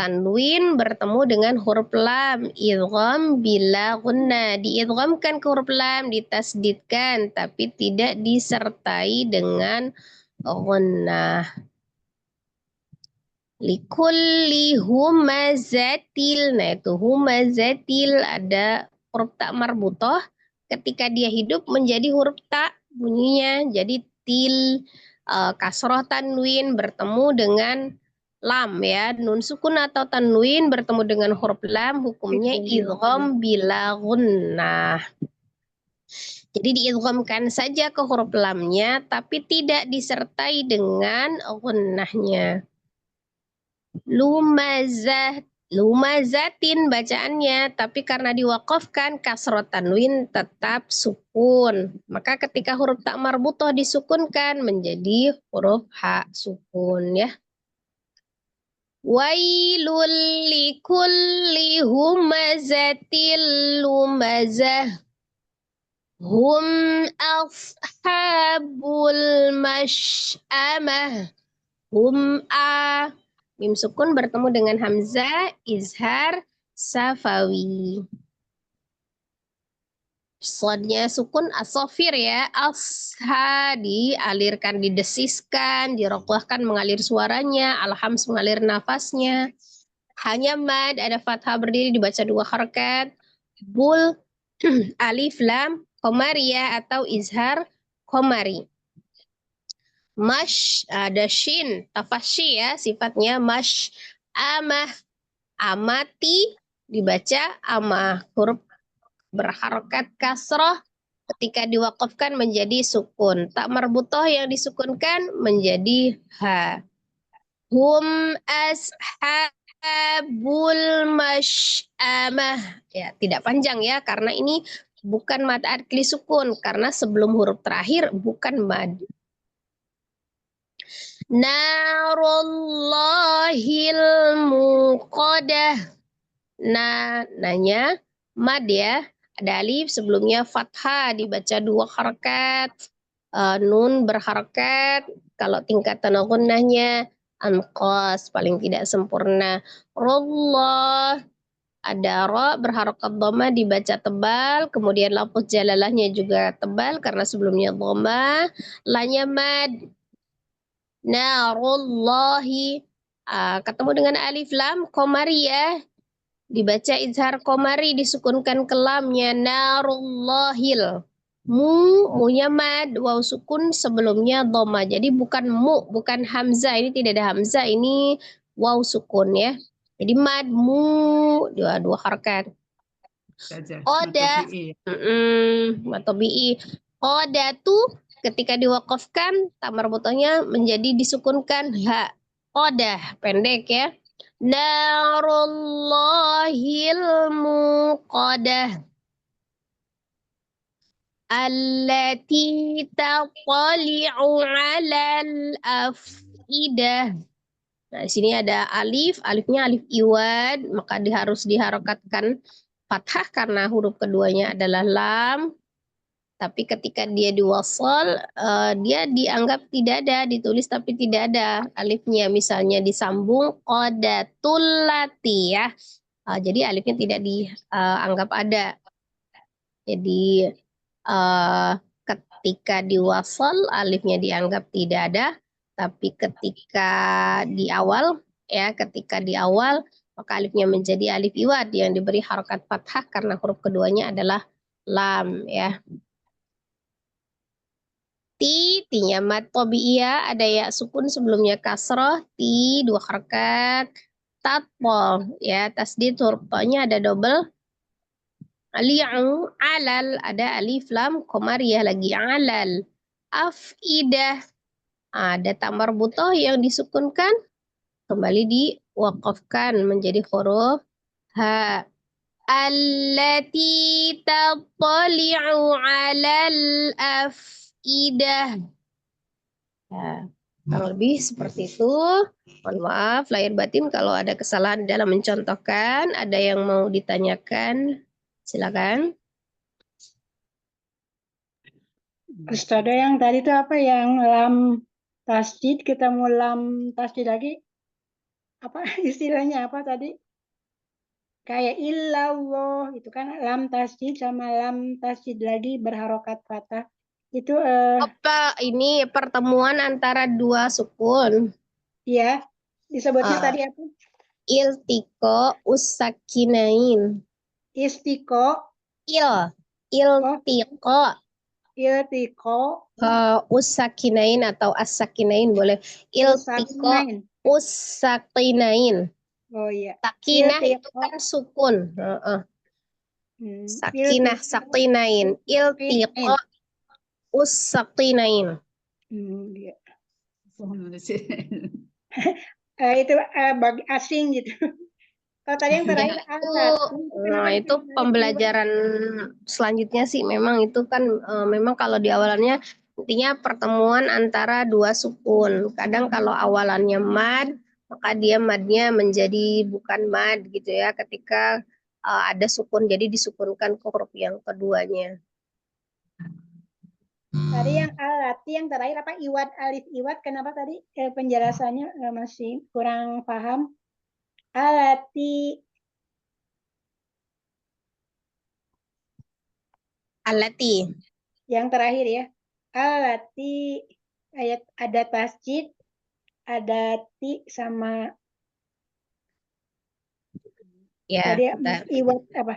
Tanwin bertemu dengan huruf lam, idgham bila gunna, diidghamkan ke huruf lam, ditasdidkan tapi tidak disertai dengan gunnah. Likulli humazatil, nah itu humazatil ada huruf tak marbutoh, ketika dia hidup menjadi huruf tak bunyinya, jadi til, kasroh tanwin bertemu dengan lam ya. Nun sukun atau tanwin bertemu dengan huruf lam hukumnya idgham bila gunnah. Jadi diidghamkan saja ke huruf lamnya tapi tidak disertai dengan gunnahnya. Lumazatin bacaannya, tapi karena diwakafkan kasroh tanwin tetap sukun. Maka ketika huruf tak marbutoh disukunkan menjadi huruf ha sukun ya. Wailul likulli humazatil lumazah. Hum ashabul mash'amah. Hum a. Mim sukun bertemu dengan hamzah, izhar, safawi. Sodnya sukun asofir ya, asha dialirkan, didesiskan, diroklahkan mengalir suaranya, alhams mengalir nafasnya. Hanya mad, ada fathah berdiri dibaca 2 harakat. Bul, alif, lam, komariah atau izhar komari. Mash, ada shin, tafashi ya sifatnya mash, amah, amati dibaca amah, huruf berharokat kasroh ketika diwakafkan menjadi sukun. Tak marbutoh yang disukunkan menjadi ha. Hum ashabul mash'amah. Ya, tidak panjang ya karena ini bukan mad adli sukun karena sebelum huruf terakhir bukan mad. Narullahil muqadah. Nanya mad ya. Ada alif sebelumnya fathah dibaca 2 harakat. Nun berharakat. Kalau tingkatan gunnahnya anqas paling tidak sempurna. Rullah ada ro berharakat dhamma dibaca tebal. Kemudian lafaz jalalahnya juga tebal karena sebelumnya dhamma. Lanya mad. Narullahi ketemu dengan alif lam komariah dibaca izhar komari disukunkan ke lamnya narullahil. Munya mad waw sukun sebelumnya dhamma. Jadi bukan mu, bukan hamzah, ini tidak ada hamzah, ini waw sukun ya. Jadi mad mu 2 harakat. Saja. Oda matobi'i. Oda tu ketika diwakafkan tak marbutohnya menjadi disukunkan ha. Oda pendek ya. Narullahil muqadah allati taqali'u 'alal afidah. Nah, di sini ada alif, alifnya alif iwad, maka harus diharokatkan fathah karena huruf keduanya adalah lam. Tapi ketika dia diwasal, dia dianggap tidak ada, ditulis tapi tidak ada alifnya. Misalnya disambung qadatul lati ya. Jadi alifnya tidak dianggap ada. Jadi ketika diwasal alifnya dianggap tidak ada. Tapi ketika di awal maka alifnya menjadi alif iwad yang diberi harokat fathah karena huruf keduanya adalah lam ya. Tinya mad tabi'iyah ada ya sukun sebelumnya kasroh, 2 harakat. Tatpo ya tasdid huruf to-nya ada double. Li'u alal ada alif lam komariah lagi alal. Afidah ada tak marbutoh yang disukunkan kembali diwakafkan menjadi huruf ha. Allati taqali'u 'alal afidah. Ya, kurang lebih seperti itu. Mohon maaf lahir batin kalau ada kesalahan dalam mencontohkan. Ada yang mau ditanyakan? Silakan. Ustazah yang tadi itu apa yang lam tasdid, kita mau lam tasdid lagi? Apa istilahnya apa tadi? Kayak illallah itu kan lam tasdid sama lam tasdid lagi berharokat fathah. Itu Apa ini pertemuan antara 2 sukun? ya disebutnya tadi apa? Iltiko usakinain. Istiqo, Iltiko iltiqo, usakinain atau as-sakinain boleh. Iltiko usakinain. Usakinain. Oh iya. Sakinah itu Iltiqo. kan sukun. Heeh. Sakinah, Iltiqo. sakinain. Iltiqo usakinain. Iya. Oh, Itu bagi asing gitu. Kalau tadi yang terakhir Itu, alati, kenapa itu disebut alif iwad? pembelajaran selanjutnya sih memang itu kan memang kalau di awalannya intinya pertemuan antara dua sukun. Kadang kalau awalannya mad, maka dia madnya menjadi bukan mad gitu ya ketika ada sukun jadi disukunkan ke huruf yang keduanya. Tadi yang alati yang terakhir apa iwad alif iwad kenapa tadi penjelasannya masih kurang paham. Alati Alati. yang terakhir ya. Alati ayat ada tasjid, ada ti sama Ya, tadi bentar. iwad apa?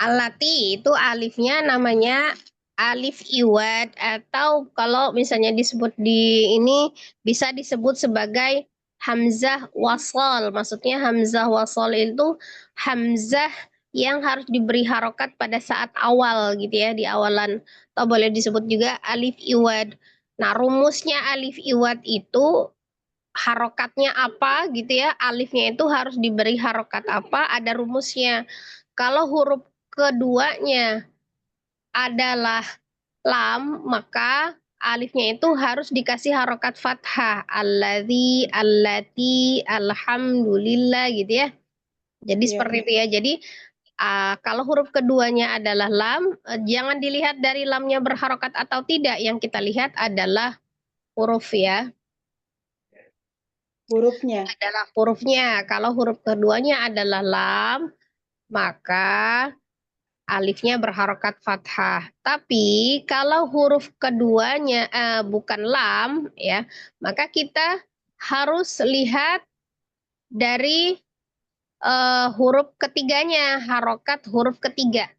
Alati itu alifnya namanya alif iwad atau kalau misalnya disebut di ini bisa disebut sebagai hamzah wasol. Maksudnya hamzah wasol itu hamzah yang harus diberi harokat pada saat awal gitu ya, di awalan. Atau boleh disebut juga alif iwad. Nah, rumusnya alif iwad itu harokatnya apa gitu ya, alifnya itu harus diberi harokat apa, ada rumusnya. Kalau huruf keduanya adalah lam, maka alifnya itu harus dikasih harokat fathah. Alladzi, allati, alhamdulillah gitu ya. Jadi seperti itu ya. Jadi kalau huruf keduanya adalah lam, jangan dilihat dari lamnya berharokat atau tidak. Yang kita lihat adalah huruf ya. Hurufnya. Adalah hurufnya. Kalau huruf keduanya adalah lam, maka alifnya berharokat fathah. Tapi kalau huruf keduanya bukan lam, ya, maka kita harus lihat dari huruf ketiganya, harokat huruf ketiga.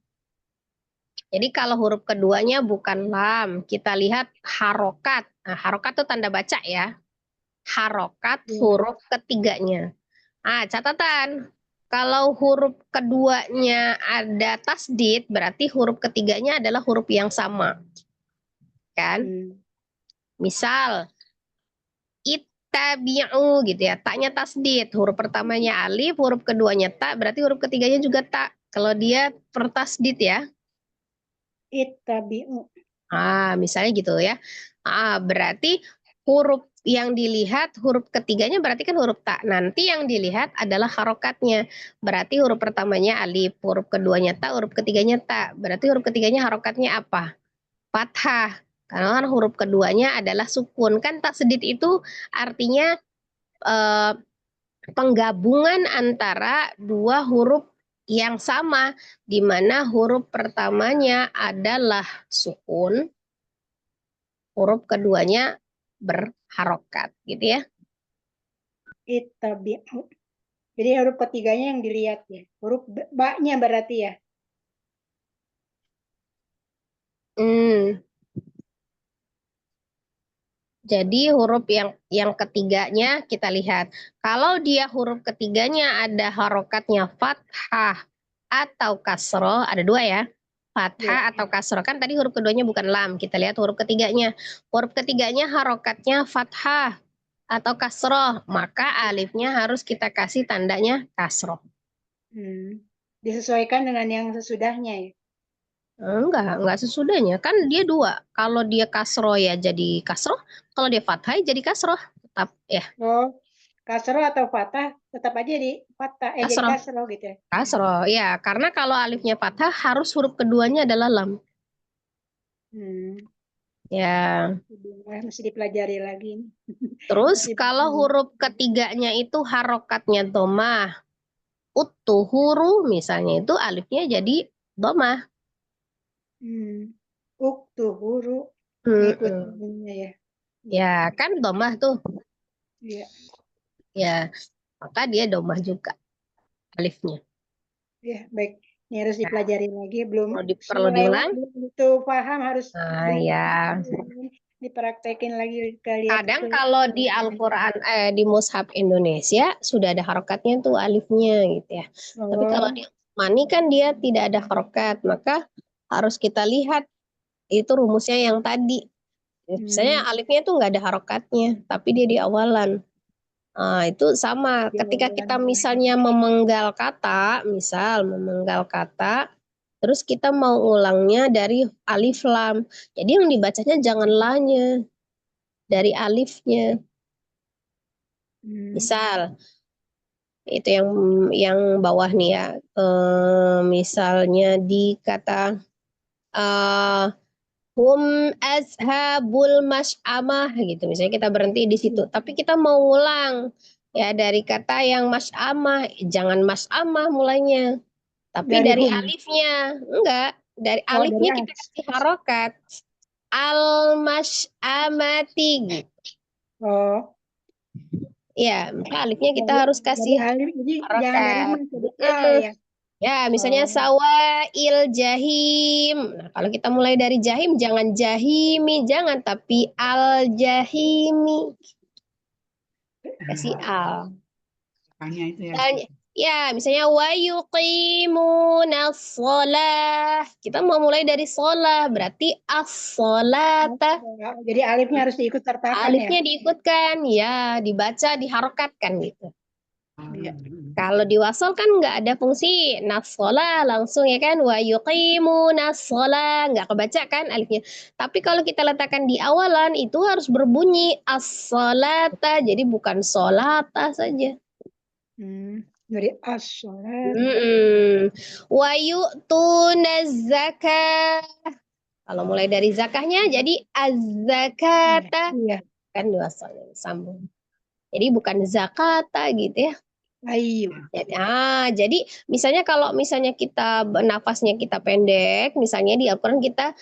Jadi kalau huruf keduanya bukan lam, kita lihat harokat. Nah, harokat itu tanda baca ya. Harokat huruf ketiganya. Catatan. Kalau huruf keduanya ada tasdid, berarti huruf ketiganya adalah huruf yang sama. Kan? Misal, ittabi'u gitu ya. Taknya tasdid. Huruf pertamanya alif, huruf keduanya tak, berarti huruf ketiganya juga tak. Kalau dia pertasdid ya. Ittabi'u. Misalnya gitu ya. Berarti huruf yang dilihat huruf ketiganya berarti kan huruf tak. Nanti yang dilihat adalah harokatnya. Berarti huruf pertamanya alif, huruf keduanya tak, huruf ketiganya tak. Berarti huruf ketiganya harokatnya apa? Fathah. Karena kan huruf keduanya adalah sukun. Kan tasdid itu artinya penggabungan antara dua huruf yang sama, di mana huruf pertamanya adalah sukun, huruf keduanya berharokat, gitu ya. Ittabi'u. Jadi huruf ketiganya yang dilihat ya. Huruf ba-nya berarti ya. Jadi huruf yang ketiganya kita lihat. Kalau dia huruf ketiganya ada harokatnya fathah atau kasroh, ada dua ya. Fathah atau kasroh. Kan tadi huruf keduanya bukan lam. Kita lihat huruf ketiganya. Huruf ketiganya harokatnya fathah atau kasroh. Maka alifnya harus kita kasih tandanya kasroh. Disesuaikan dengan yang sesudahnya ya. Enggak sesudahnya. Kan dia dua. Kalau dia kasroh ya jadi kasroh. Kalau dia fathah ya jadi kasroh. Tetap ya. Oh, kasroh atau fathah tetap aja di fathah jadi Kasroh. kasroh gitu ya. Kasroh, ya. Karena kalau alifnya fathah harus huruf keduanya adalah lam. Ya. Mesti dipelajari lagi. Terus kalau huruf ketiganya itu harokatnya domah. Huru misalnya itu alifnya jadi domah. Huru ngikutinnya ya. Ya, kan domah tuh. Iya. Ya, maka dia domah juga alifnya. Ya, baik. Ini harus dipelajari lagi. Belum Perlu diulang? belum itu paham harus Ya. dipraktekin lagi lihat Kadang ke kalau di Al-Quran, di Mushaf Indonesia sudah ada harokatnya tuh alifnya gitu ya. Tapi kalau oh di Mani kan dia tidak ada harokat, maka harus kita lihat itu rumusnya yang tadi. Misalnya alifnya tuh nggak ada harokatnya, tapi dia di awalan. Nah, itu sama. di Ketika awalan. kita misalnya memenggal kata, terus kita mau ulangnya dari alif lam. Jadi yang dibacanya jangan la-nya, dari alifnya. Misal itu yang bawah nih ya. Misalnya di kata hum ashabul mas'amah gitu. Misalnya kita berhenti di situ, tapi kita mau ngulang ya dari kata yang mas'amah, jangan mas'amah mulainya, tapi Dari dari hum. alifnya. Enggak, dari Oh, dari alifnya kita as. kasih harokat. Al mas'amati gitu. Oh, Ya, maka alifnya kita dari harus kasih alif, jadi jangan dari harokat. mas, jadi al ya. Ya, misalnya Oh, sawa'il jahim. Nah, kalau kita mulai dari jahim, jangan jahimi, jangan, tapi al jahimi. Kasih al. Makanya itu ya. Misalnya wa yuqimunas shalah. Kita mau mulai dari shalah, berarti as-sholata. jadi alifnya harus diikut sertakan ya. Alifnya diikutkan, ya, dibaca, diharokatkan gitu. Iya. Kalau di wasal kan nggak ada fungsi nasola langsung ya kan, wa yuqimu nasola nggak kebaca kan alifnya. Tapi kalau kita letakkan di awalan itu harus berbunyi as-sholata, jadi bukan solata saja. Dari as-sholat. Wa yu'tunaz zakah. Kalau mulai dari zakahnya jadi az-zakata, Iya. kan di wasalnya sambung. Jadi bukan zakata gitu ya. Ayo. Jadi misalnya kalau misalnya kita nafasnya kita pendek, misalnya di Al-Quran kita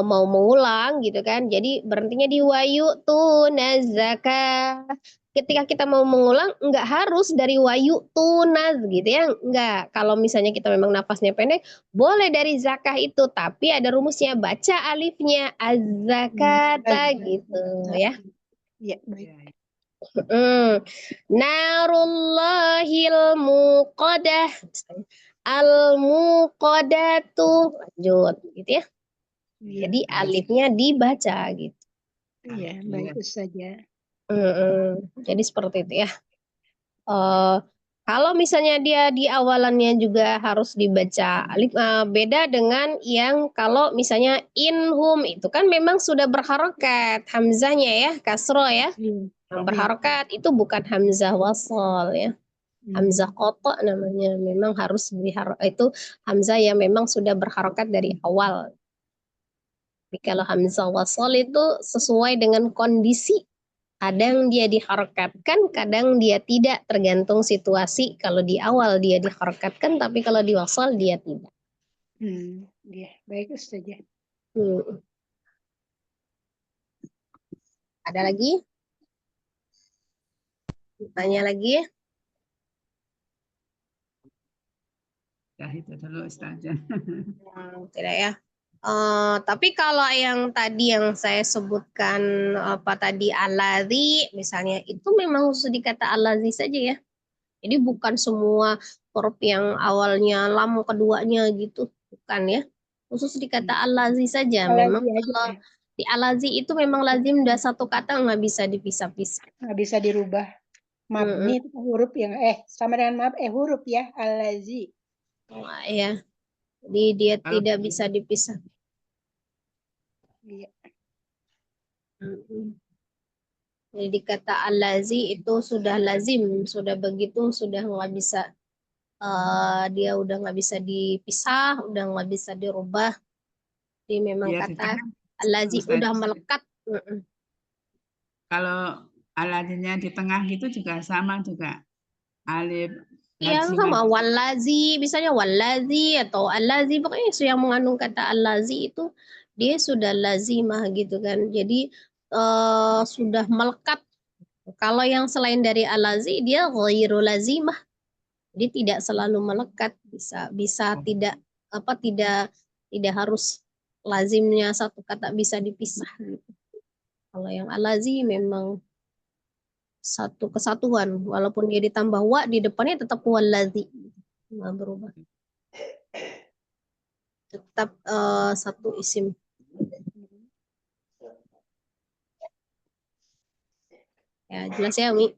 mau mengulang gitu kan, jadi berhentinya di wayu tunazaka. Ketika kita mau mengulang, nggak harus dari wayu tunaz gitu ya, nggak. Kalau misalnya kita memang nafasnya pendek, boleh dari zakah itu, tapi ada rumusnya, baca alifnya az-zakata gitu ya. Iya, baik. Narullahil muqadah, al muqadatu, lanjut gitu ya. Jadi alifnya dibaca gitu. Iya, baik saja. Jadi seperti itu ya. Kalau misalnya dia di awalannya juga harus dibaca alif, beda dengan yang kalau misalnya inhum itu kan memang sudah berharokat hamzahnya ya, kasro ya. Yang berharokat itu bukan hamzah wasol ya. Hamzah qata namanya, memang harus itu hamzah yang memang sudah berharokat dari awal. Tapi kalau hamzah wasol itu sesuai dengan kondisi. Kadang dia diharokatkan, kadang dia tidak, tergantung situasi. Kalau di awal dia diharokatkan, tapi kalau di wasol dia tidak. Iya, baik saja. Ada lagi? Tanya lagi? Ya, itu dulu Ustazah. Tidak ya. Tapi kalau yang tadi yang saya sebutkan apa tadi alazi misalnya itu memang khusus di kata alazi saja ya. Jadi bukan semua huruf yang awalnya lam keduanya gitu, bukan ya. Khusus di kata alazi saja. Memang kalau di alazi itu memang lazim udah satu kata nggak bisa dipisah-pisah. Nggak bisa dirubah. Mabni itu huruf yang sama dengan huruf ya, alazi. Ya. Jadi dia tidak bisa dipisah. Iya. Jadi kata al-lazi itu sudah lazim, sudah begitu, sudah nggak bisa, dia udah nggak bisa dipisah, udah nggak bisa dirubah. Jadi memang Ya, kata al-lazi udah melekat. Kalau alazinya di tengah gitu juga sama juga. Alif. Yang sama walazi, misalnya walazi atau al-lazi, pokoknya yang mengandung kata al-lazi itu dia sudah lazimah gitu kan. Jadi sudah melekat. Kalau yang selain dari al-lazi dia ghairu lazimah. Jadi tidak selalu melekat, bisa tidak harus lazimnya satu kata bisa dipisah gitu. Kalau yang allazi memang satu kesatuan, walaupun dia ditambah wa di depannya tetap wallazi, nggak berubah. Tetap satu isim. Ya, jelas ya, Umi?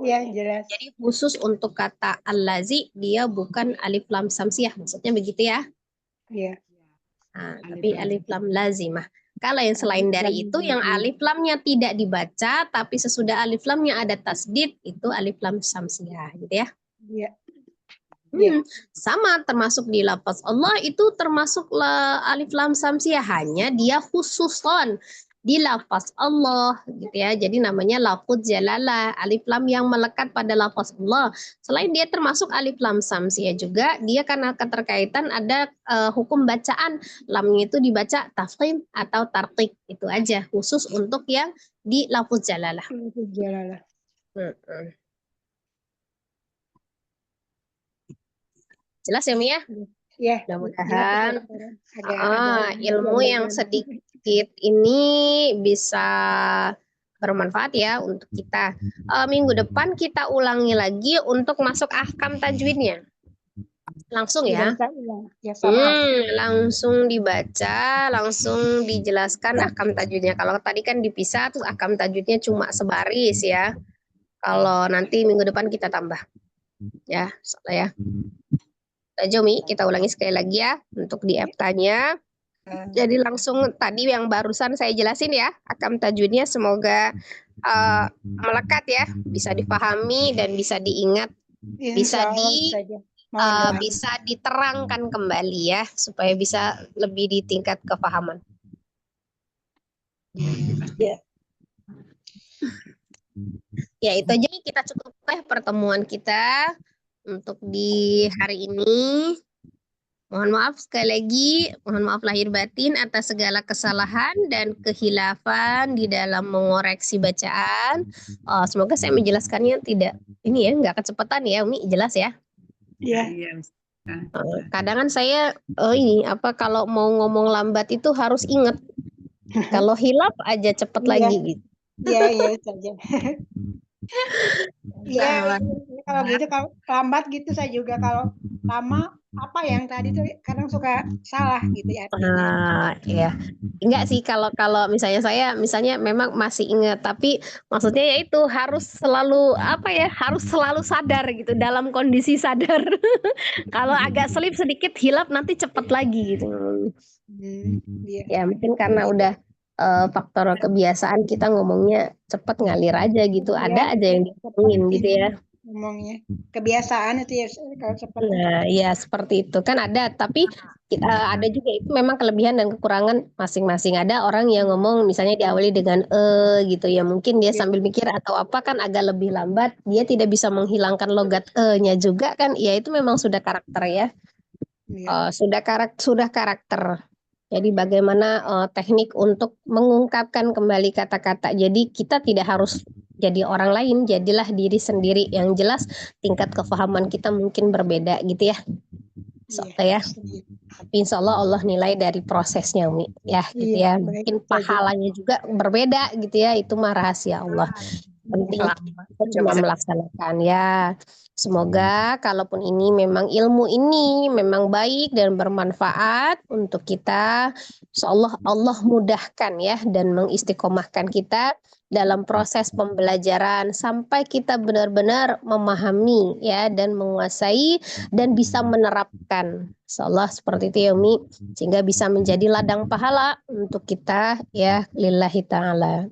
Ya, jelas. Jadi khusus untuk kata allazi dia bukan alif lam samsiah, maksudnya begitu ya? Iya. Nah, Alif tapi lam. alif lam lazimah. Kalau yang selain dari itu yang alif lamnya tidak dibaca tapi sesudah alif lamnya ada tasdid itu alif lam samsiah gitu ya. Iya. Iya. Sama termasuk di lafaz Allah itu termasuk alif lam samsiah, hanya dia khususon di lafaz Allah gitu ya. Jadi namanya lafuz jalalah, alif lam yang melekat pada lafaz Allah. Selain dia termasuk alif lam samsiah juga, dia karena keterkaitan ada hukum bacaan, lamnya itu dibaca tafkhim atau tarqiq, itu aja khusus untuk yang di lafuz jalalah. Jalalah. Jelas ya, Mia? Ya. Mudah-mudahan Agak ilmu yang sedikit ini bisa bermanfaat ya untuk kita. Minggu depan kita ulangi lagi untuk masuk ahkam tajwidnya. Langsung ya. Ya, sama. Langsung dibaca, langsung dijelaskan ahkam tajwidnya. Kalau tadi kan dipisah, terus ahkam tajwidnya cuma sebaris ya. Kalau nanti minggu depan kita tambah. Ya, soalnya ya. Jomi, kita ulangi sekali lagi ya untuk di FK-nya. Jadi langsung tadi yang barusan saya jelasin ya, ahkam tajwidnya semoga melekat ya, bisa dipahami dan bisa diingat, bisa bisa diterangkan kembali ya, supaya bisa lebih di tingkat kepahaman. Ya itu aja, kita cukupkan pertemuan kita untuk di hari ini. Mohon maaf sekali lagi, mohon maaf lahir batin atas segala kesalahan dan kehilafan di dalam mengoreksi bacaan. Semoga saya menjelaskannya tidak ini ya, nggak kecepatan ya, Umi, jelas ya. Iya. Kadang kan saya kalau mau ngomong lambat itu harus ingat. Kalau hilaf aja cepet lagi gitu. Iya saja. Iya, kalau gitu kalau lambat gitu saya juga kalau lama apa yang tadi tuh kadang suka salah gitu ya. Iya. Enggak sih kalau misalnya saya memang masih ingat, tapi maksudnya ya itu harus selalu harus selalu sadar gitu, dalam kondisi sadar. Kalau agak selip sedikit hilaf nanti cepet lagi gitu. Iya. Ya mungkin karena udah faktor kebiasaan kita ngomongnya cepet ngalir aja gitu. Ada aja yang diomongin gitu ya. Ngomongnya kebiasaan itu ya kalau cepat. Nah, ya seperti itu kan ada, tapi ada juga itu memang kelebihan dan kekurangan masing-masing. Ada orang yang ngomong misalnya diawali dengan gitu ya, mungkin dia sambil mikir atau apa kan agak lebih lambat, dia tidak bisa menghilangkan logat nya juga kan. Ya itu memang sudah karakter ya. Sudah karakter. Jadi bagaimana teknik untuk mengungkapkan kembali kata-kata. Jadi kita tidak harus jadi orang lain, jadilah diri sendiri. Yang jelas tingkat kefahaman kita mungkin berbeda gitu ya. Ya. Tapi insya Allah nilai dari prosesnya, Umi. Ya gitu ya. Mungkin pahalanya juga berbeda gitu ya. Itu mah rahasia Allah. Penting kita cuma melaksanakan ya. Semoga kalaupun ini memang ilmu ini memang baik dan bermanfaat untuk kita, insyaallah Allah mudahkan ya dan mengistiqomahkan kita dalam proses pembelajaran sampai kita benar-benar memahami ya dan menguasai dan bisa menerapkan. Insyaallah seperti itu ya Umi, sehingga bisa menjadi ladang pahala untuk kita ya, lillahi ta'ala.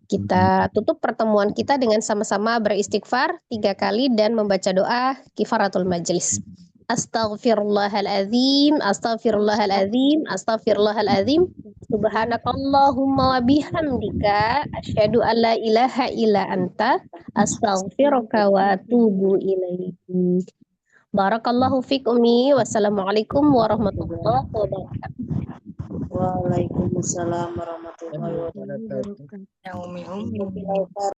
Kita tutup pertemuan kita dengan sama-sama beristighfar 3 kali dan membaca doa kifaratul majlis. Astaghfirullahaladzim, astaghfirullahaladzim, astaghfirullahaladzim. Subhanakallahumma wa bihamdika asyhadu an la ilaha illa anta astaghfiruka wa atubu ilaik. Barakallahu fiik Umi. Wassalamualaikum warahmatullahi wabarakatuh. Waalaikumsalam warahmatullahi wabarakatuh. Ya Umi.